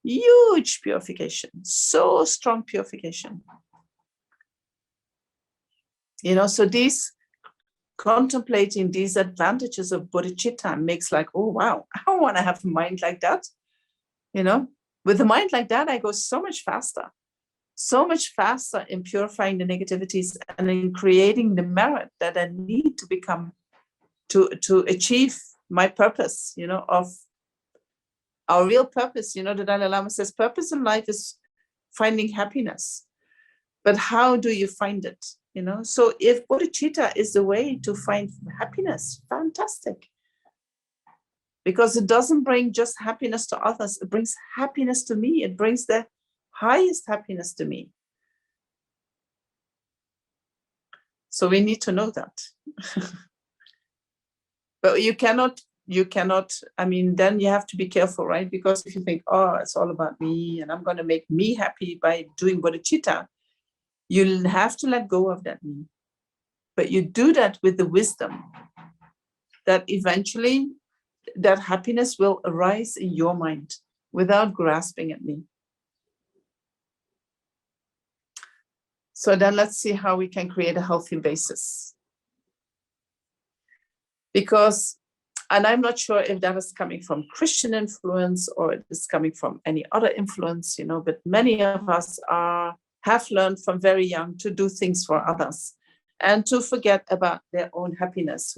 Huge purification, so strong purification. So contemplating these advantages of bodhicitta makes like, oh, wow, I want to have a mind like that. With a mind like that, I go so much faster in purifying the negativities and in creating the merit that I need to become to achieve my purpose, of our real purpose. The Dalai Lama says purpose in life is finding happiness. But how do you find it? So if bodhicitta is the way to find happiness, fantastic. Because it doesn't bring just happiness to others, it brings happiness to me. It brings the highest happiness to me. So we need to know that. But you cannot, then you have to be careful, right? Because if you think, oh, it's all about me and I'm going to make me happy by doing bodhicitta, you'll have to let go of that me. But you do that with the wisdom that eventually that happiness will arise in your mind without grasping at me. So then let's see how we can create a healthy basis. Because And I'm not sure if that is coming from Christian influence or it is coming from any other influence, but many of us have learned from very young to do things for others and to forget about their own happiness.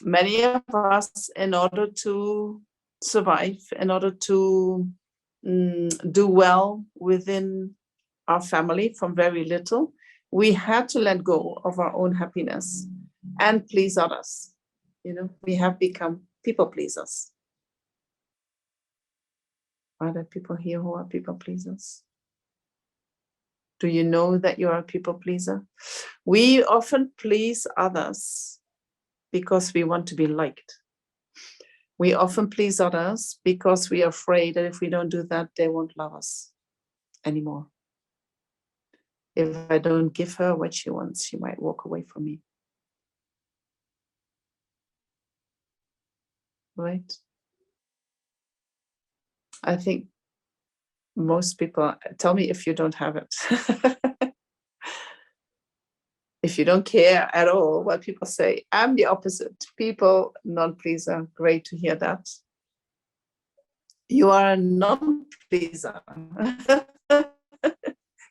Many of us, in order to survive, in order to do well within our family from very little, we had to let go of our own happiness and please others. We have become people pleasers. Are there people here who are people pleasers? Do you know that you're a people pleaser? We often please others because we want to be liked. We often please others because we are afraid that if we don't do that, they won't love us anymore. If I don't give her what she wants, she might walk away from me. Right? I think most people, tell me if you don't have it. If you don't care at all what people say, I'm the opposite. People, non-pleaser. Great to hear that. You are a non-pleaser.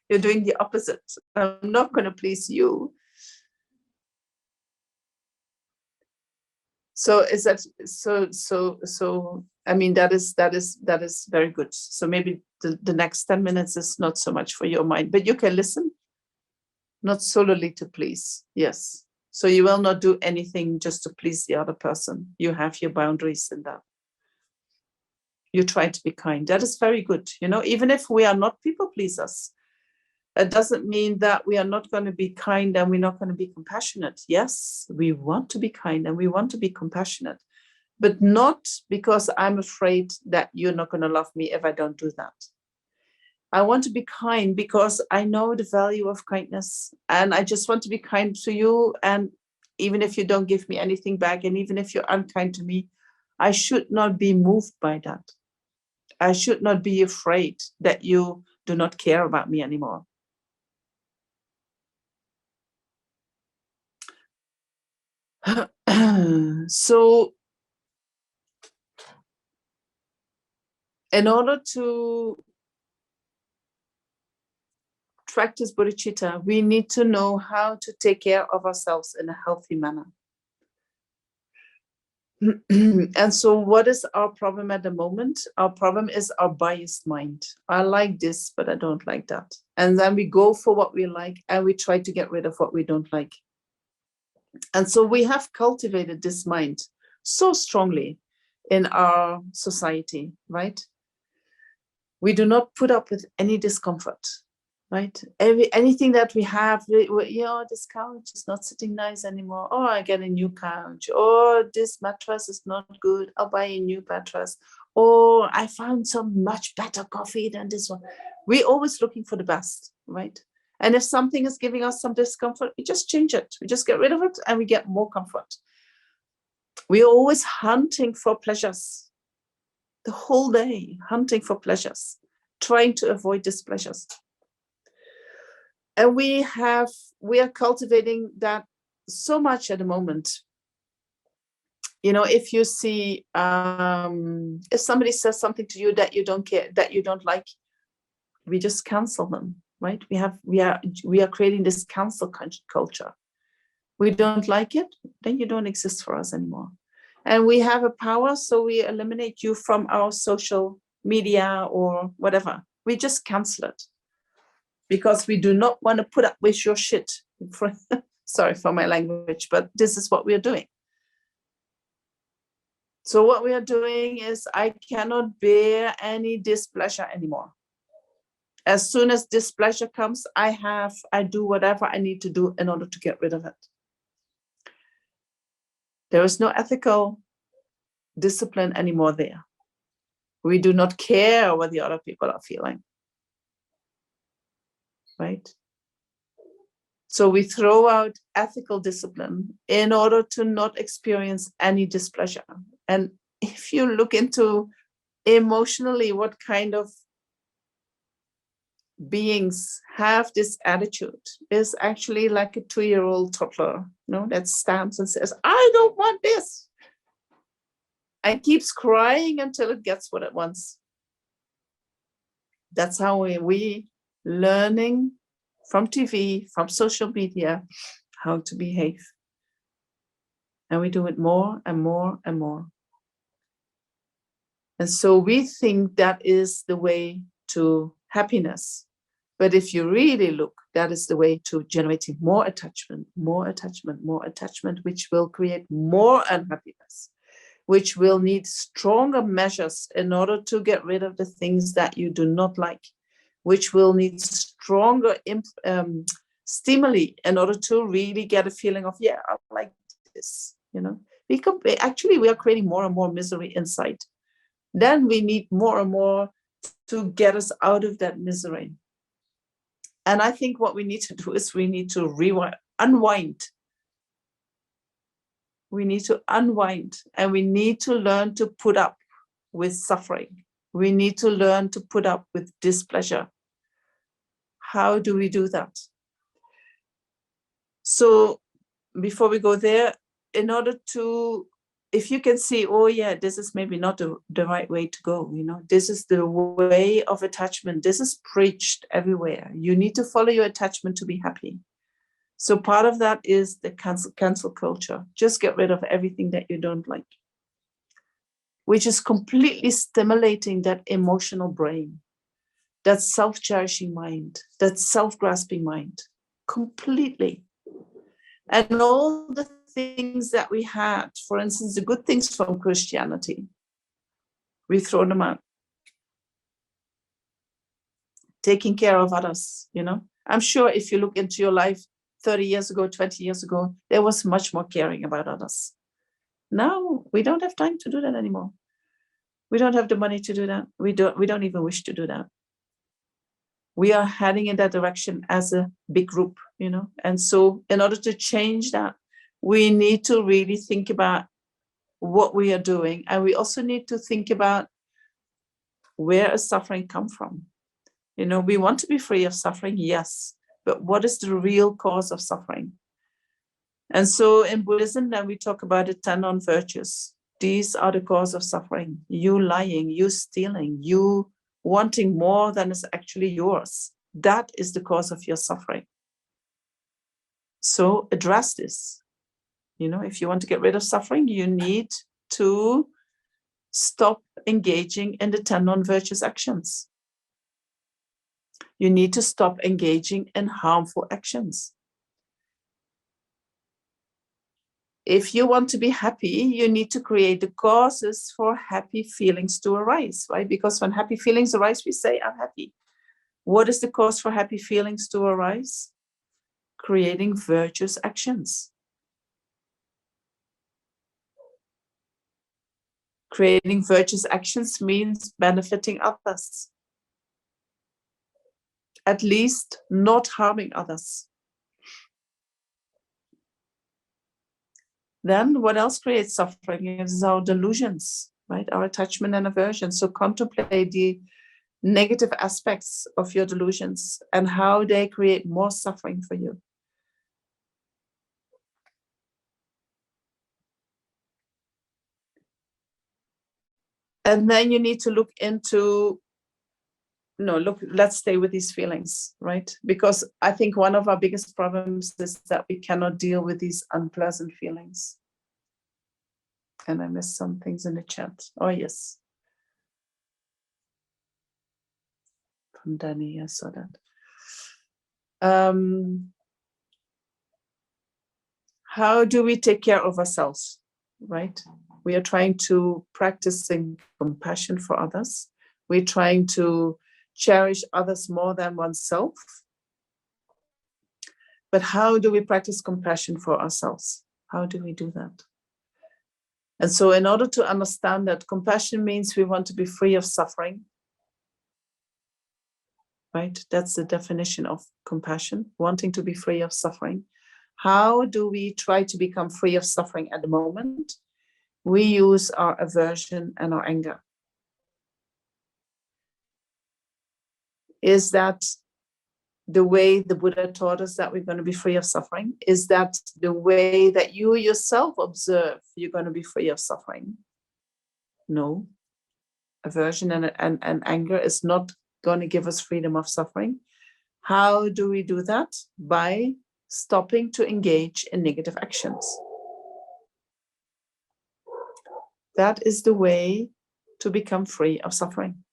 You're doing the opposite. I'm not going to please you. So is that so I mean that is very good. So maybe the next 10 minutes is not so much for your mind, but you can listen, not solely to please. Yes. So you will not do anything just to please the other person. You have your boundaries in that. You try to be kind. That is very good. Even if we are not people pleasers, it doesn't mean that we are not going to be kind and we're not going to be compassionate. Yes, we want to be kind and we want to be compassionate, but not because I'm afraid that you're not going to love me if I don't do that. I want to be kind because I know the value of kindness and I just want to be kind to you. And even if you don't give me anything back, and even if you're unkind to me, I should not be moved by that. I should not be afraid that you do not care about me anymore. So in order to practice bodhicitta, we need to know how to take care of ourselves in a healthy manner. And so what is our problem at the moment? Our problem is our biased mind. I like this, but I don't like that. And then we go for what we like and we try to get rid of what we don't like. And so we have cultivated this mind so strongly in our society, right? We do not put up with any discomfort, right? Anything that we have, this couch is not sitting nice anymore. Oh, I get a new couch. Oh, this mattress is not good. I'll buy a new mattress. Oh, I found some much better coffee than this one. We're always looking for the best, right? And if something is giving us some discomfort, we just change it. We just get rid of it and we get more comfort. We're always hunting for pleasures. The whole day, hunting for pleasures, trying to avoid displeasures. And we are cultivating that so much at the moment. If you see, if somebody says something to you that you don't care, that you don't like, we just cancel them, right? We are creating this cancel culture. We don't like it, then you don't exist for us anymore. And we have a power, so we eliminate you from our social media or whatever. We just cancel it because we do not want to put up with your shit. Sorry for my language, but this is what we are doing. So what we are doing is I cannot bear any displeasure anymore. As soon as displeasure comes, I do whatever I need to do in order to get rid of it. There is no ethical discipline anymore there. We do not care what the other people are feeling. Right? So we throw out ethical discipline in order to not experience any displeasure. And if you look into emotionally what kind of beings have this attitude is actually like a 2-year-old toddler, that stands and says, I don't want this, and keeps crying until it gets what it wants. That's how we learning from TV, from social media, how to behave. And we do it more and more and more. And so we think that is the way to happiness. But if you really look, that is the way to generating more attachment, which will create more unhappiness, which will need stronger measures in order to get rid of the things that you do not like, which will need stronger stimuli in order to really get a feeling of, yeah, I like this, Actually, we are creating more and more misery inside. Then we need more and more to get us out of that misery. And I think what we need to do is we need to unwind. We need to unwind, and we need to learn to put up with suffering. We need to learn to put up with displeasure. How do we do that? So before we go there, in order to, if you can see, oh yeah, this is maybe not the right way to go, this is the way of attachment. This is preached everywhere. You need to follow your attachment to be happy. So part of that is the cancel culture. Just get rid of everything that you don't like, which is completely stimulating that emotional brain, that self-cherishing mind, that self-grasping mind, completely. And all the things that we had, for instance, the good things from Christianity, we throw them out. Taking care of others, I'm sure if you look into your life 30 years ago, 20 years ago, there was much more caring about others. Now we don't have time to do that anymore. We don't have the money to do that. We don't even wish to do that. We are heading in that direction as a big group, And so in order to change that, we need to really think about what we are doing. And we also need to think about where does suffering come from? We want to be free of suffering, yes. But what is the real cause of suffering? And so in Buddhism, then we talk about the 10 non-virtues. These are the cause of suffering. You lying, you stealing, you wanting more than is actually yours. That is the cause of your suffering. So address this. If you want to get rid of suffering, you need to stop engaging in the 10 non-virtuous actions. You need to stop engaging in harmful actions. If you want to be happy, you need to create the causes for happy feelings to arise, right? Because when happy feelings arise, we say, I'm happy. What is the cause for happy feelings to arise? Creating virtuous actions. Creating virtuous actions means benefiting others. At least not harming others. Then what else creates suffering is our delusions, right? Our attachment and aversion. So contemplate the negative aspects of your delusions and how they create more suffering for you. And then you need to look into, let's stay with these feelings, right? Because I think one of our biggest problems is that we cannot deal with these unpleasant feelings. And I missed some things in the chat. Oh, yes. From Danny, I saw that. How do we take care of ourselves, right? We are trying to practice compassion for others. We're trying to cherish others more than oneself. But how do we practice compassion for ourselves? How do we do that? And so in order to understand that compassion means we want to be free of suffering, right? That's the definition of compassion, wanting to be free of suffering. How do we try to become free of suffering at the moment? We use our aversion and our anger. Is that the way the Buddha taught us that we're going to be free of suffering? Is that the way that you yourself observe you're going to be free of suffering? No. Aversion and anger is not going to give us freedom of suffering. How do we do that? By stopping to engage in negative actions. That is the way to become free of suffering.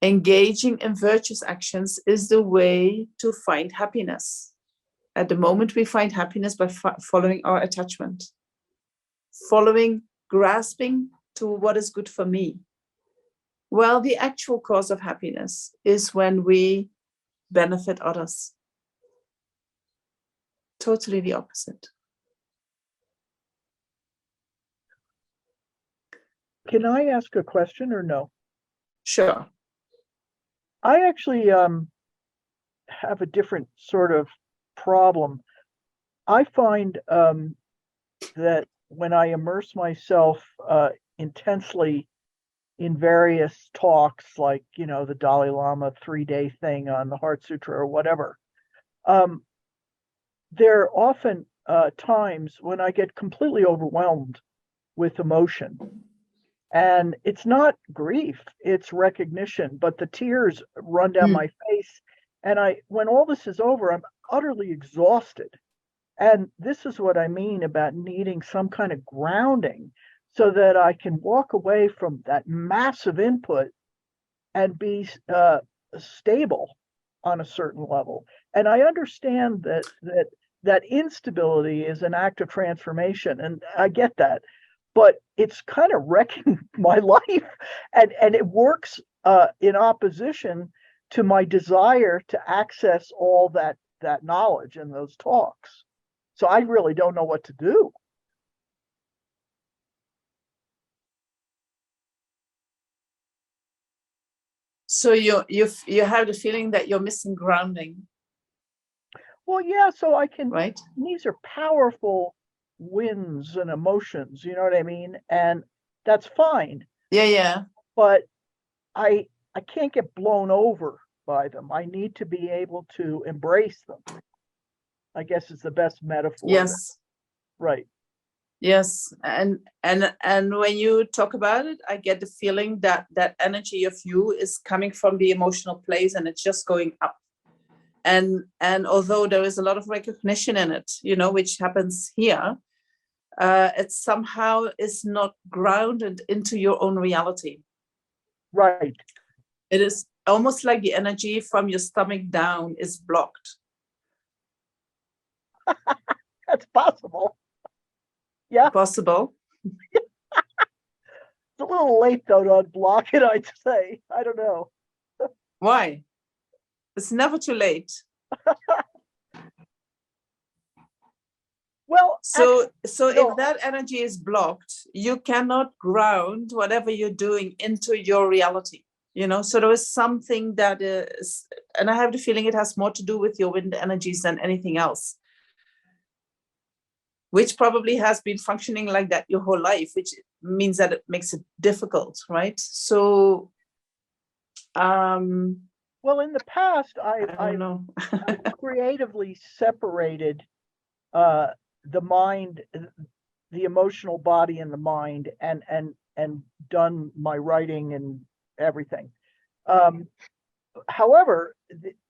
Engaging in virtuous actions is the way to find happiness. At the moment, we find happiness by following our attachment, grasping to what is good for me. Well, the actual cause of happiness is when we benefit others. Totally the opposite.
Can I ask a question or no?
Sure.
I actually have a different sort of problem. I find that when I immerse myself intensely in various talks, like, you know, the Dalai Lama 3-day thing on the Heart Sutra or whatever, there are often times when I get completely overwhelmed with emotion. And it's not grief, it's recognition, but the tears run down my face. And when all this is over, I'm utterly exhausted. And this is what I mean about needing some kind of grounding so that I can walk away from that massive input and be stable on a certain level. And I understand that instability is an act of transformation, and I get that. But it's kind of wrecking my life, and it works in opposition to my desire to access all that knowledge in those talks. So I really don't know what to do.
So you have the feeling that you're missing grounding.
Well, yeah, so I can,
right?
These are powerful winds and emotions, you know what I mean? And that's fine.
Yeah.
But I can't get blown over by them. I need to be able to embrace them, I guess is the best metaphor.
Yes.
Right.
Yes. And when you talk about it, I get the feeling that that energy of you is coming from the emotional place and it's just going up. And although there is a lot of recognition in it, you know, which happens here, it somehow is not grounded into your own reality.
Right.
It is almost like the energy from your stomach down is blocked.
That's possible. Yeah.
Possible.
It's a little late though to unblock it, I'd say. I don't know.
Why? It's never too late.
Well,
so if that energy is blocked, you cannot ground whatever you're doing into your reality, you know. So there is something that is, and I have the feeling it has more to do with your wind energies than anything else, which probably has been functioning like that your whole life, which means that it makes it difficult, right? So
well, in the past, I
don't know.
creatively separated the mind, the emotional body and the mind, and done my writing and everything. However,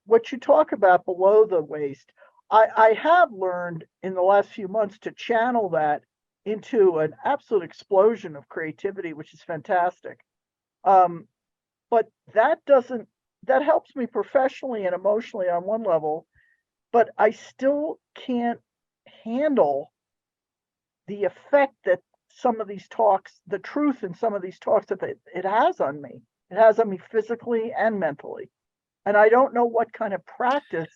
what you talk about below the waist, I have learned in the last few months to channel that into an absolute explosion of creativity, which is fantastic. But that helps me professionally and emotionally on one level, but I still can't handle the effect that some of these talks, the truth in some of these talks that it has on me. It has on me physically and mentally. And I don't know what kind of practice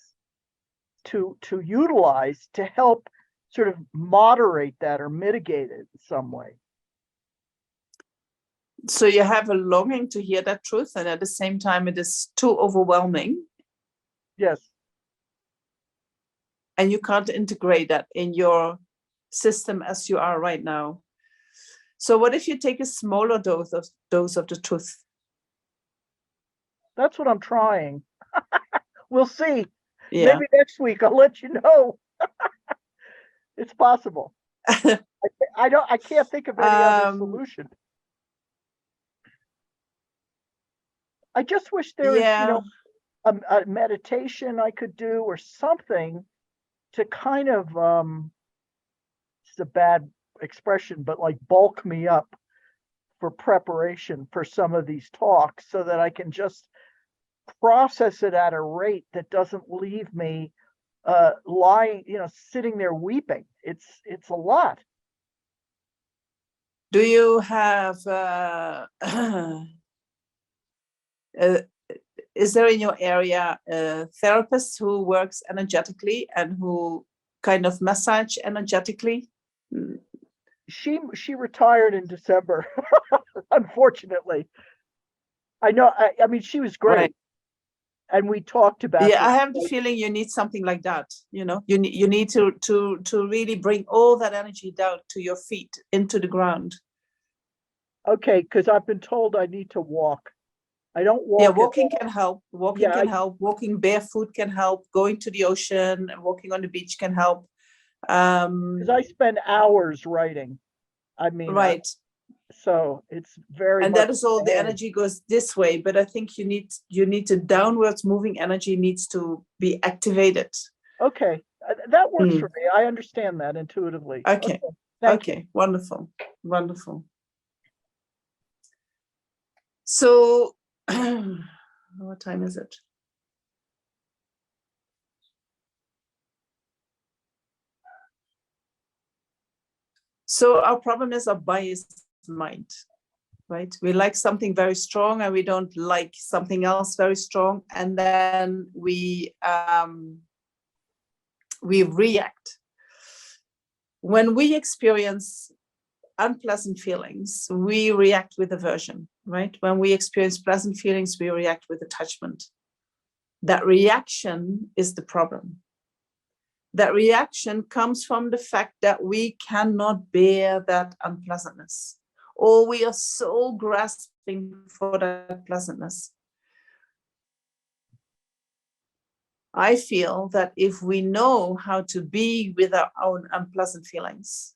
to utilize to help sort of moderate that or mitigate it in some way.
So you have a longing to hear that truth, and at the same time it is too overwhelming.
Yes.
And you can't integrate that in your system as you are right now. So what if you take a smaller dose of the truth?
That's what I'm trying. We'll see.
Yeah.
Maybe next week I'll let you know. It's possible. I can't think of any other solution. I just wish there was,
yeah.
a meditation I could do or something to kind of, it's a bad expression, but like bulk me up for preparation for some of these talks so that I can just process it at a rate that doesn't leave me lying, sitting there weeping. It's a lot.
Do you have is there in your area a therapist who works energetically and who kind of massage energetically?
She retired in December, unfortunately. I know. I mean, she was great,
Right.
and we talked about.
Yeah, I have the feeling you need something like that. You need to really bring all that energy down to your feet, into the ground.
Okay, because I've been told I need to walk. I don't walk.
Yeah, walking can help. Walking
Yeah,
can help. Walking barefoot can help. Going to the ocean and walking on the beach can help.
Because I spend hours writing. I mean,
Right.
So it's very
And
much
that is all the energy goes this way, but I think you need to downwards moving energy needs to be activated.
Okay, that works for me. I understand that intuitively.
Okay.
Thank you.
Wonderful. Wonderful. So what time is it? So our problem is our biased mind, right? We like something very strong and we don't like something else very strong, and then we react. When we experience unpleasant feelings, we react with aversion, right? When we experience pleasant feelings, we react with attachment. That reaction is the problem. That reaction comes from the fact that we cannot bear that unpleasantness, or we are so grasping for that pleasantness. I feel that if we know how to be with our own unpleasant feelings,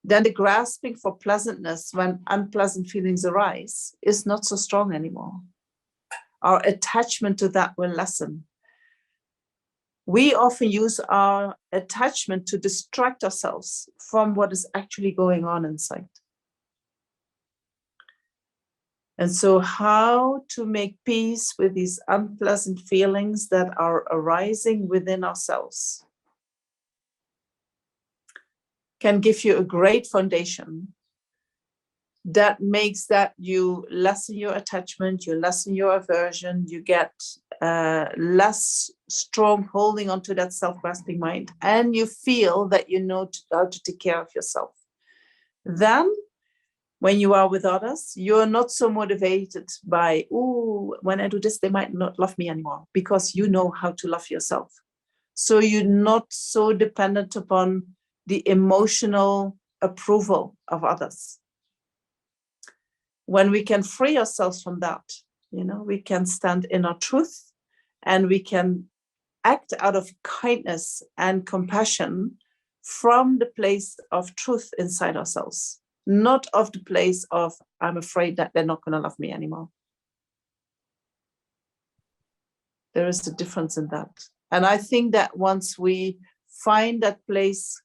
then the grasping for pleasantness when unpleasant feelings arise is not so strong anymore. Our attachment to that will lessen. We often use our attachment to distract ourselves from what is actually going on inside. And so how to make peace with these unpleasant feelings that are arising within ourselves can give you a great foundation that makes that you lessen your attachment, you lessen your aversion, you get less strong holding onto that self-grasping mind, and you feel that you know how to take care of yourself. Then when you are with others, you're not so motivated by, oh, when I do this, they might not love me anymore, because you know how to love yourself. So you're not so dependent upon the emotional approval of others. When we can free ourselves from that, we can stand in our truth and we can act out of kindness and compassion from the place of truth inside ourselves, not of the place of, I'm afraid that they're not going to love me anymore. There is a difference in that. And I think that once we find that place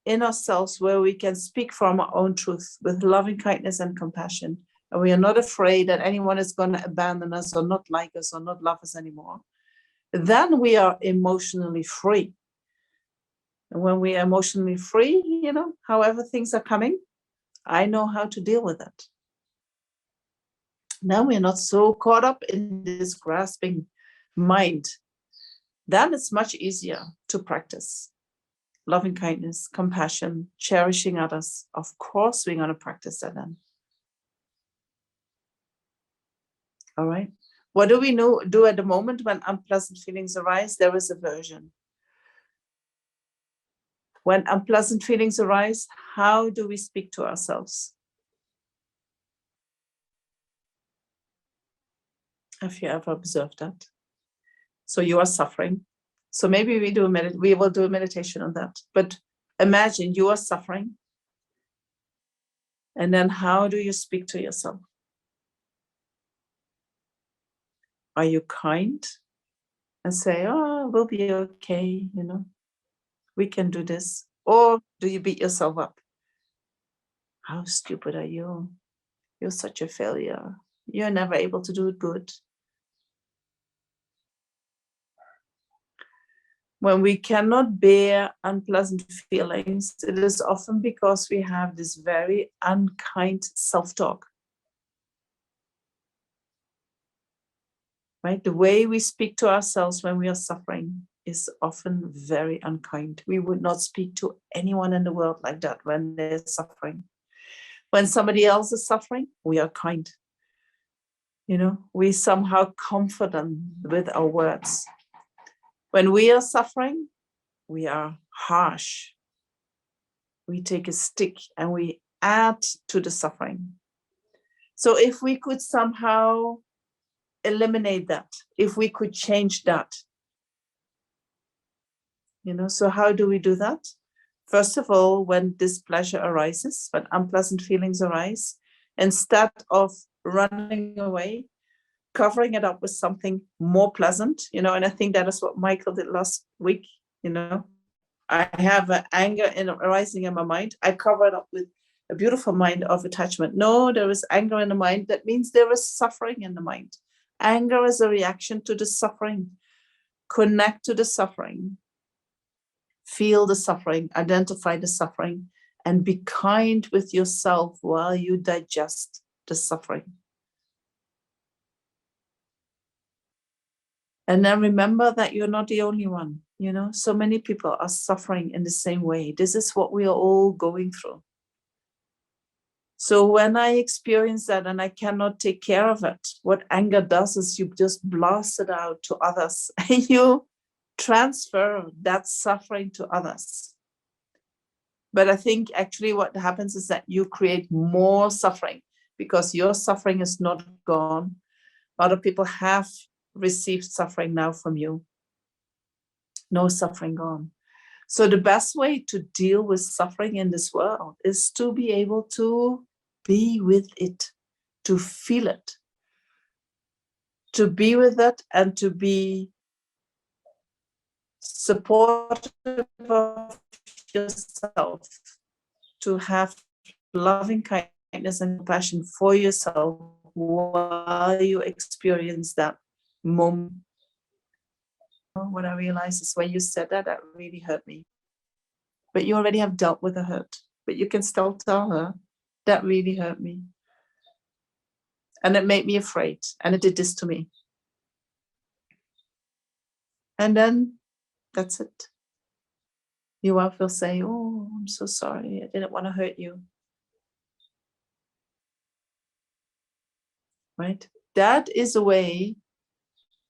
in ourselves where we can speak from our own truth with loving kindness and compassion, and we are not afraid that anyone is going to abandon us or not like us or not love us anymore, then we are emotionally free. And when we are emotionally free, however things are coming, I know how to deal with it. Now we're not so caught up in this grasping mind. Then it's much easier to practice loving kindness, compassion, cherishing others. Of course, we're going to practice that then. All right. What do we do at the moment when unpleasant feelings arise? There is aversion. When unpleasant feelings arise, how do we speak to ourselves? Have you ever observed that? So you are suffering. So maybe we will do a meditation on that. But imagine you are suffering. And then how do you speak to yourself? Are you kind and say, oh, we'll be okay, we can do this? Or do you beat yourself up? How stupid are you? You're such a failure. You're never able to do it good. When we cannot bear unpleasant feelings, it is often because we have this very unkind self-talk. Right? The way we speak to ourselves when we are suffering is often very unkind. We would not speak to anyone in the world like that when they're suffering. When somebody else is suffering, we are kind. We somehow comfort them with our words. When we are suffering, we are harsh. We take a stick and we add to the suffering. So if we could somehow eliminate that, if we could change that, so how do we do that? First of all, when displeasure arises, when unpleasant feelings arise, instead of running away, covering it up with something more pleasant, and I think that is what Michael did last week, I have an anger arising in my mind. I cover it up with a beautiful mind of attachment. No, there is anger in the mind. That means there is suffering in the mind. Anger is a reaction to the suffering. Connect to the suffering. Feel the suffering, identify the suffering, and be kind with yourself while you digest the suffering. And then remember that you're not the only one. So many people are suffering in the same way. This is what we are all going through. So when I experience that and I cannot take care of it, what anger does is you just blast it out to others and you transfer that suffering to others. But I think actually what happens is that you create more suffering because your suffering is not gone. Other people have received suffering now from you. No suffering gone. So the best way to deal with suffering in this world is to be able to be with it, to feel it, to be with it and to be supportive of yourself, to have loving kindness and compassion for yourself while you experience that moment. What I realized is when you said that really hurt me. But you already have dealt with the hurt. But you can still tell her, that really hurt me. And it made me afraid. And it did this to me. And then that's it. Your wife will say, oh, I'm so sorry. I didn't want to hurt you. Right? That is a way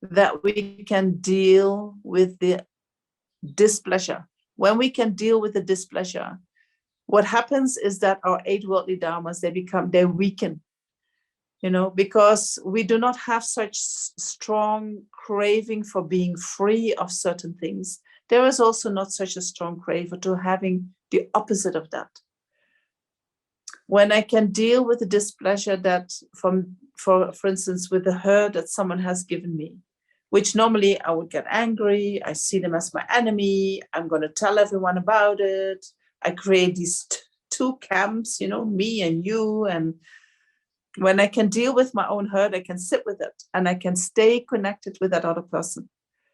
that we can deal with the displeasure. When we can deal with the displeasure, what happens is that our 8 worldly dharmas, they weaken, because we do not have such strong craving for being free of certain things. There is also not such a strong craving to having the opposite of that. When I can deal with the displeasure that for instance, with the hurt that someone has given me, which normally I would get angry, I see them as my enemy, I'm going to tell everyone about it. I create these two camps, me and you. And when I can deal with my own hurt, I can sit with it and I can stay connected with that other person.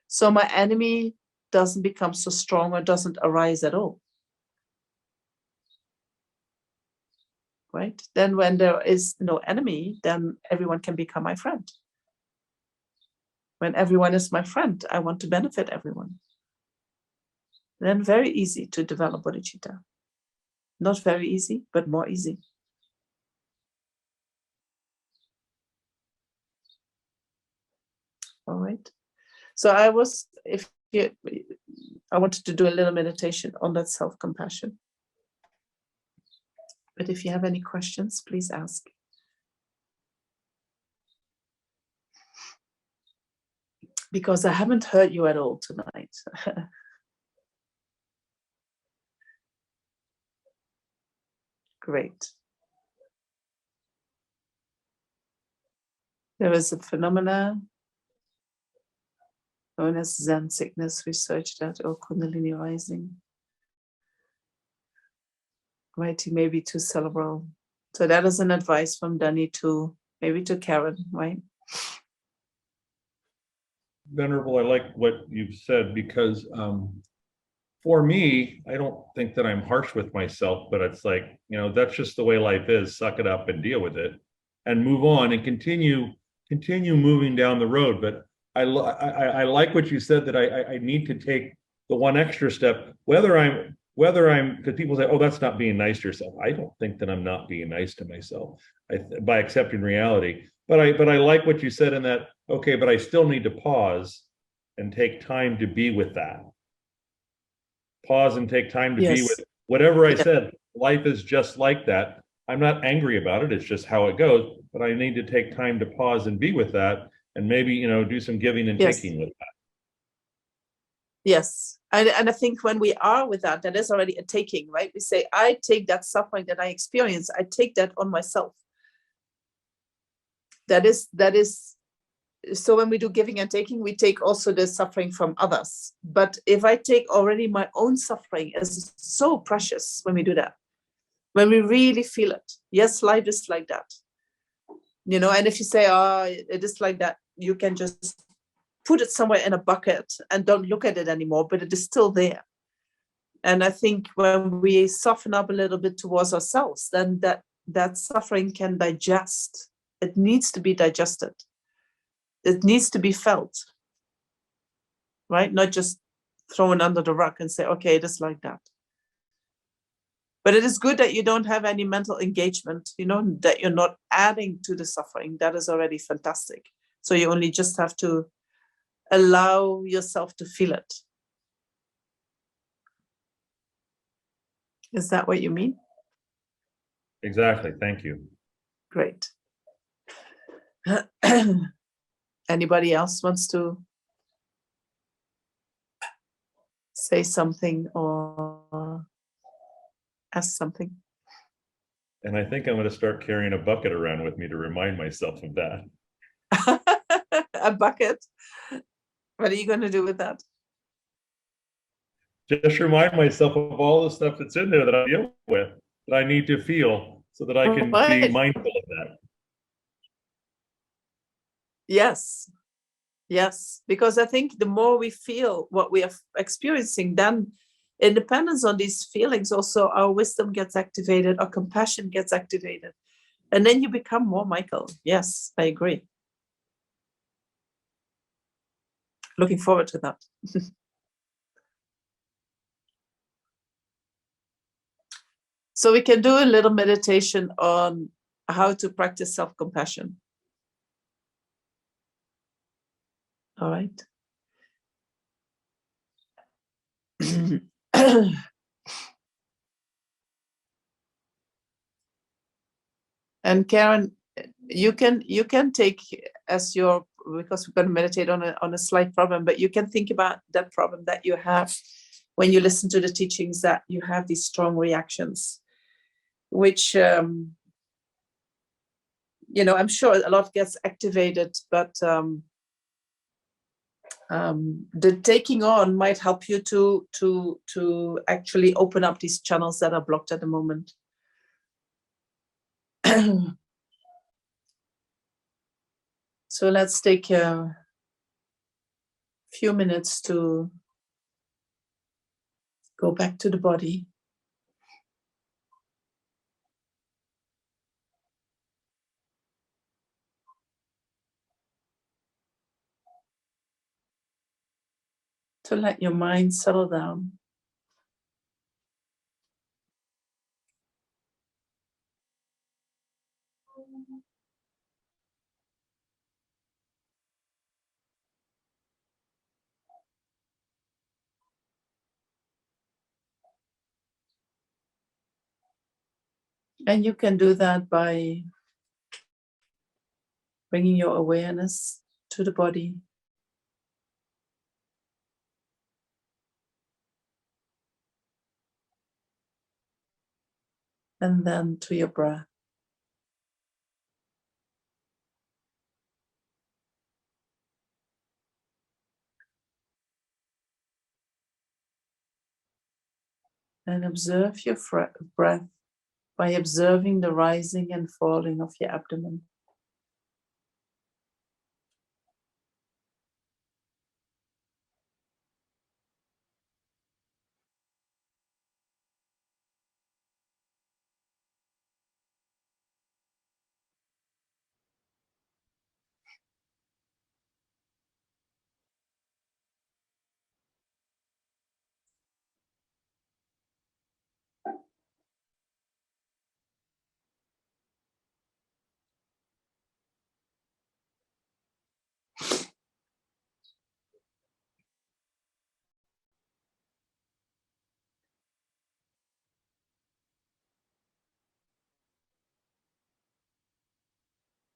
So my enemy doesn't become so strong or doesn't arise at all. Right? Then when there is no enemy, then everyone can become my friend. When everyone is my friend, I want to benefit everyone. Then very easy to develop bodhicitta. Not very easy, but more easy. All right. So I wanted to do a little meditation on that self-compassion. But if you have any questions, please ask. because I haven't heard you at all tonight. Great. There is a phenomena known as Zen sickness, researched that, or Kundalini rising. Writing maybe too cerebral. So that is an advice from Danny to maybe to Karen, right?
Venerable, I like what you've said, because for me, I don't think that I'm harsh with myself, but it's like, you know, that's just the way life is. Suck it up and deal with it and move on and continue moving down the road. But I like what you said, that I need to take the one extra step, whether I'm, because people say, oh, that's not being nice to yourself. I don't think that I'm not being nice to myself by accepting reality. But I like what you said in that, okay, but I still need to pause and take time to be with that. Pause and take time to be with whatever I said. Life is just like that. I'm not angry about it. It's just how it goes. But I need to take time to pause and be with that, and maybe, you know, do some giving and taking with that.
Yes. And I think when we are with that, that is already a taking, right? We say, I take that suffering that I experience, I take that on myself. That is, so when we do giving and taking, we take also the suffering from others. But if I take already my own suffering, is so precious when we do that. When we really feel it. Yes, life is like that. You know, and if you say, oh, it is like that, you can just put it somewhere in a bucket and don't look at it anymore, but it is still there. And I think when we soften up a little bit towards ourselves, then that suffering can digest. It needs to be digested. It needs to be felt, right? Not just thrown under the rug and say, okay, it is like that. But it is good that you don't have any mental engagement, you know, that you're not adding to the suffering. That is already fantastic. So you only just have to allow yourself to feel it. Is that what you mean?
Exactly. Thank you.
Great. Anybody else wants to say something or ask something?
And I think I'm going to start carrying a bucket around with me to remind myself of that.
A bucket? What are you going to do with that?
Just remind myself of all the stuff that's in there that I deal with, that I need to feel, so that I can be mindful of that.
Yes. Yes. Because I think the more we feel what we are experiencing, then independence on these feelings, also our wisdom gets activated, our compassion gets activated. And then you become more Michael. Yes, I agree. Looking forward to that. So we can do a little meditation on how to practice self-compassion. All right. And Karen, you can take as your, because we're going to meditate on a slight problem, but you can think about that problem that you have when you listen to the teachings, that you have these strong reactions, which you know, I'm sure a lot gets activated, but the taking on might help you to actually open up these channels that are blocked at the moment. So let's take a few minutes to go back to the body. To let your mind settle down. And you can do that by bringing your awareness to the body. and then to your breath. And observe your breath by observing the rising and falling of your abdomen.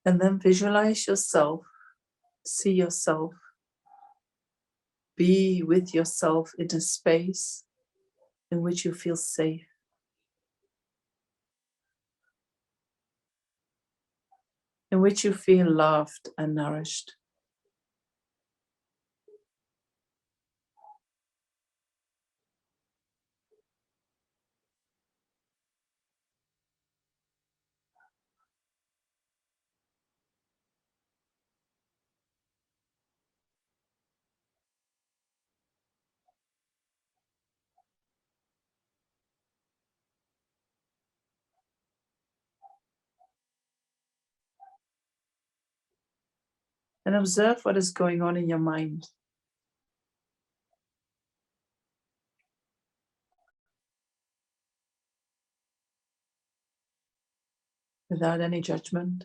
And then visualize yourself, see yourself, be with yourself in a space in which you feel safe. In which you feel loved and nourished. And observe what is going on in your mind. Without any judgment.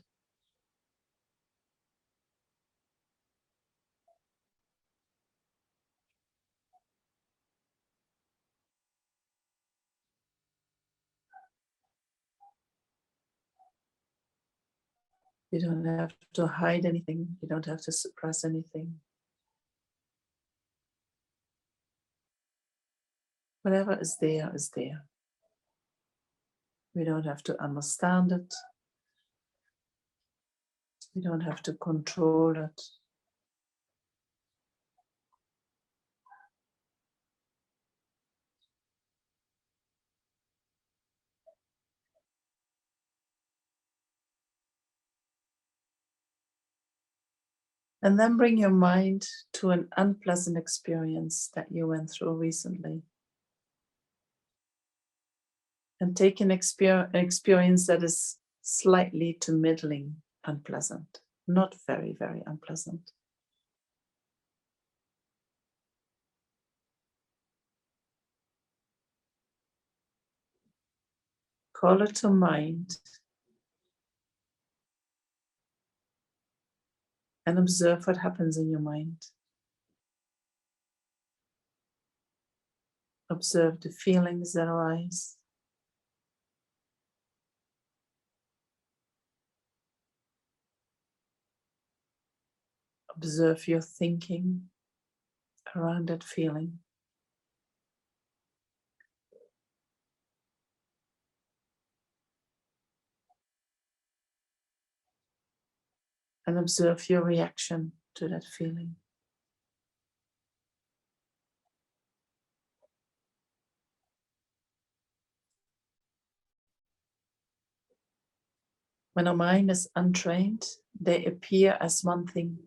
You don't have to hide anything. You don't have to suppress anything. Whatever is there is there. We don't have to understand it. We don't have to control it. And then bring your mind to an unpleasant experience that you went through recently. And take an experience that is slightly to middling unpleasant, not very, very unpleasant. Call it to mind and observe what happens in your mind. Observe the feelings that arise. Observe your thinking around that feeling. And observe your reaction to that feeling. When our mind is untrained, they appear as one thing.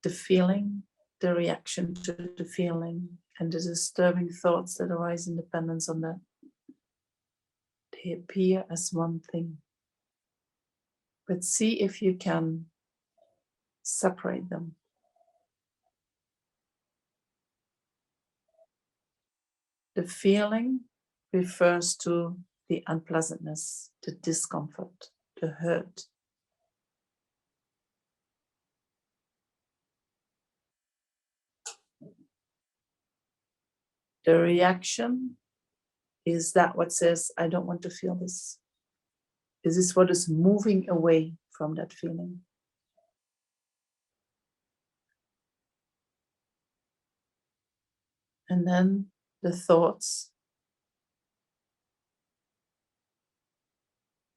The feeling, the reaction to the feeling, and the disturbing thoughts that arise in dependence on that. They appear as one thing. But see if you can separate them. The feeling refers to the unpleasantness, the discomfort, the hurt. The reaction is that what says, I don't want to feel this. This is what is moving away from that feeling. And then the thoughts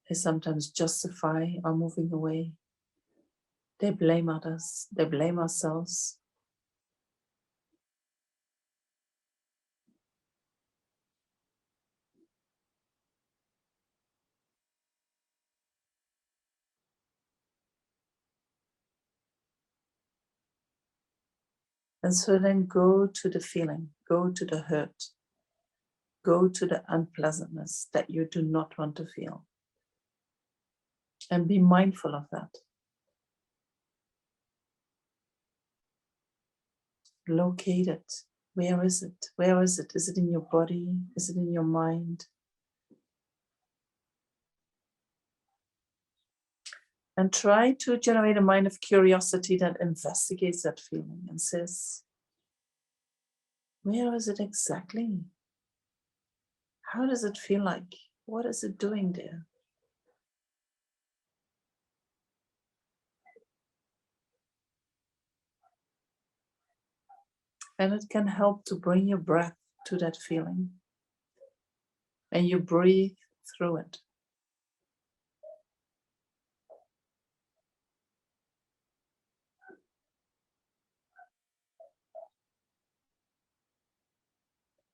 They sometimes justify our moving away. They blame others, they blame ourselves. And so then go to the feeling, go to the hurt, go to the unpleasantness that you do not want to feel. And be mindful of that. Locate it. Where is it? Where is it? Is it in your body? Is it in your mind? And try to generate a mind of curiosity that investigates that feeling and says, where is it exactly? How does it feel like? What is it doing there? And it can help to bring your breath to that feeling. And you breathe through it.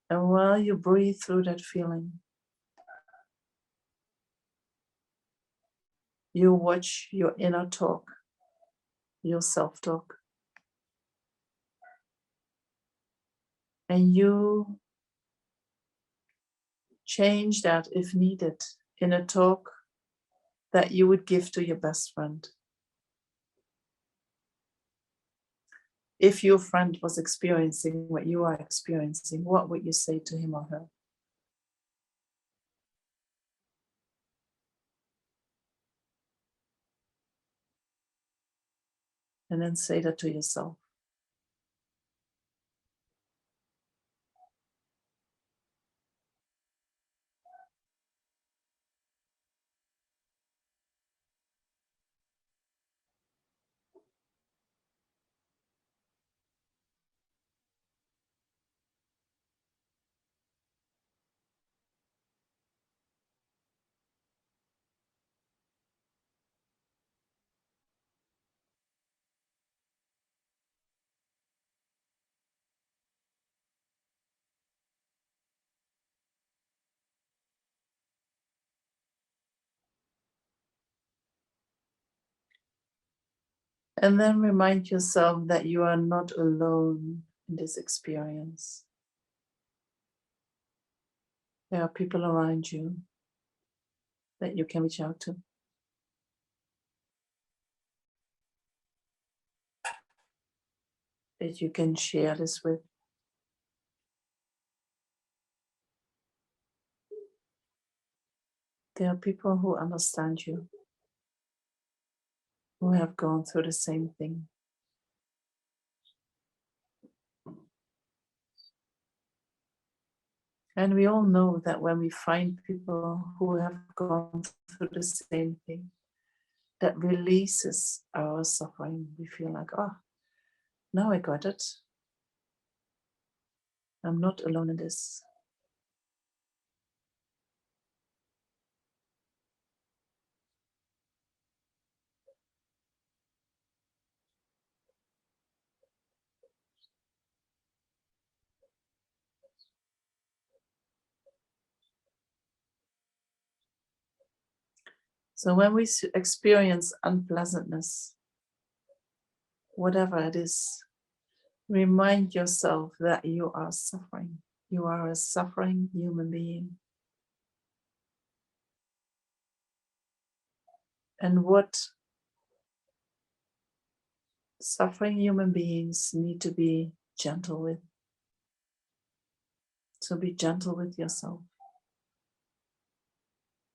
And while you breathe through that feeling, you watch your inner talk, your self-talk. And you change that if needed in a talk that you would give to your best friend. If your friend was experiencing what you are experiencing, what would you say to him or her? And then say that to yourself. And then remind yourself that you are not alone in this experience. There are people around you that you can reach out to. That you can share this with. There are people who understand you, who have gone through the same thing. And we all know that when we find people who have gone through the same thing, that releases our suffering. We feel like, oh, now I got it. I'm not alone in this. So when we experience unpleasantness, whatever it is, remind yourself that you are suffering. You are a suffering human being. And what suffering human beings need to be gentle with. So be gentle with yourself.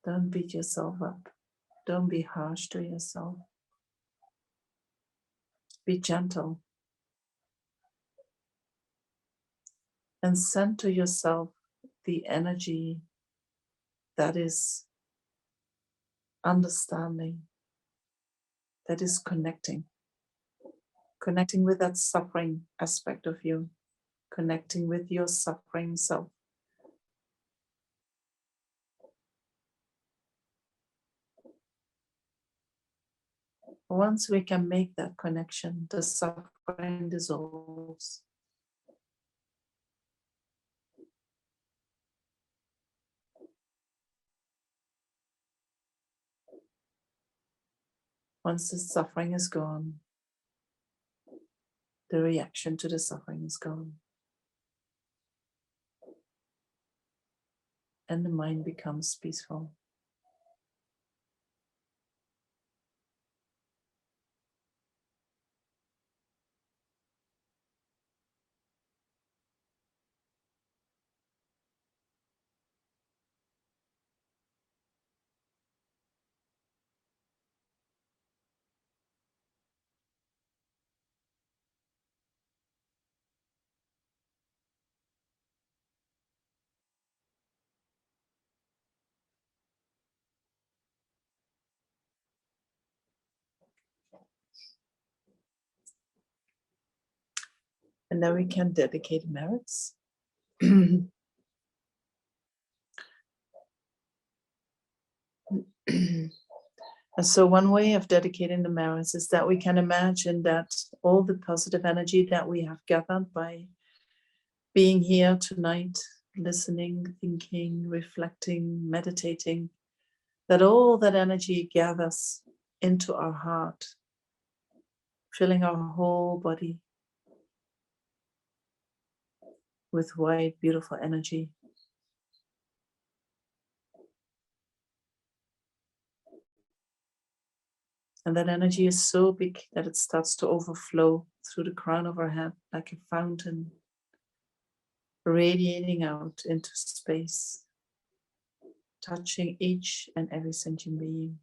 Don't beat yourself up. Don't be harsh to yourself. Be gentle. And send to yourself the energy that is understanding, that is connecting with that suffering aspect of you, connecting with your suffering self. Once we can make that connection, the suffering dissolves. Once the suffering is gone, the reaction to the suffering is gone. And the mind becomes peaceful. And then we can dedicate merits. And so one way of dedicating the merits is that we can imagine that all the positive energy that we have gathered by being here tonight, listening, thinking, reflecting, meditating, that all that energy gathers into our heart, filling our whole body with white, beautiful energy. And that energy is so big that it starts to overflow through the crown of our head like a fountain, radiating out into space, touching each and every sentient being,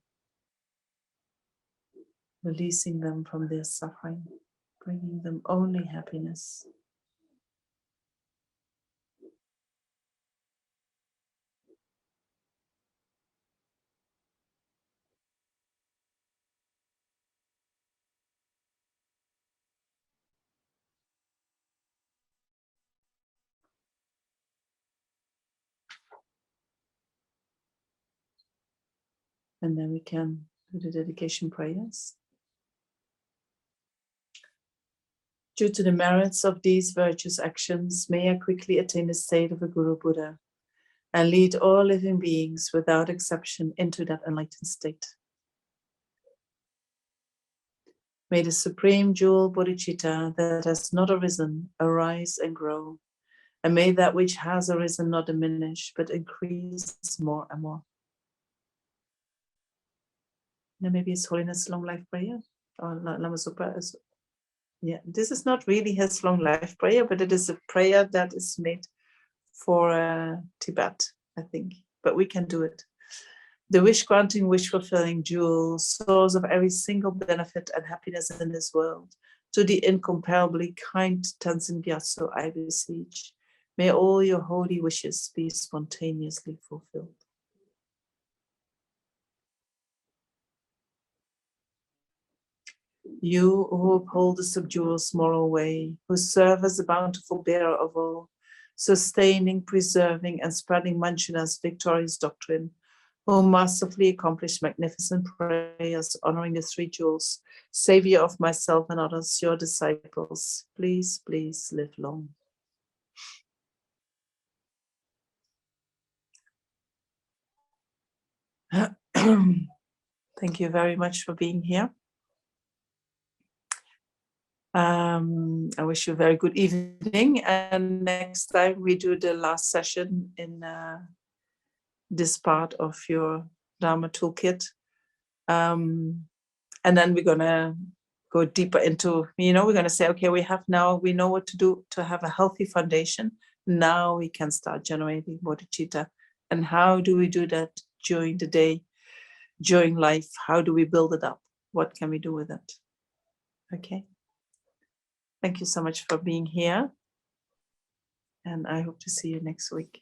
releasing them from their suffering, bringing them only happiness. And then we can do the dedication prayers. Due to the merits of these virtuous actions, may I quickly attain the state of a Guru Buddha and lead all living beings without exception into that enlightened state. May the supreme jewel Bodhichitta that has not arisen arise and grow, and may that which has arisen not diminish, but increase more and more. Now maybe His Holiness Long Life Prayer, or Lama Zopa. Yeah, this is not really His Long Life Prayer, but it is a prayer that is made for Tibet, I think, but we can do it. The wish-granting, wish-fulfilling jewel, source of every single benefit and happiness in this world, to the incomparably kind Tenzin Gyatso I beseech, may all your holy wishes be spontaneously fulfilled. You who uphold the subdual's moral way, who serve as the bountiful bearer of all, sustaining, preserving, and spreading Manchuna's victorious doctrine, who masterfully accomplish magnificent prayers honoring the three jewels, savior of myself and others, your disciples, please, please live long. Thank you very much for being here. I wish you a very good evening, and next time we do the last session in this part of your Dharma Toolkit. And then we're gonna go deeper into, we're gonna say, okay, we know what to do to have a healthy foundation. Now we can start generating bodhicitta. And how do we do that during the day, during life? How do we build it up? What can we do with it? Okay. Thank you so much for being here. And I hope to see you next week.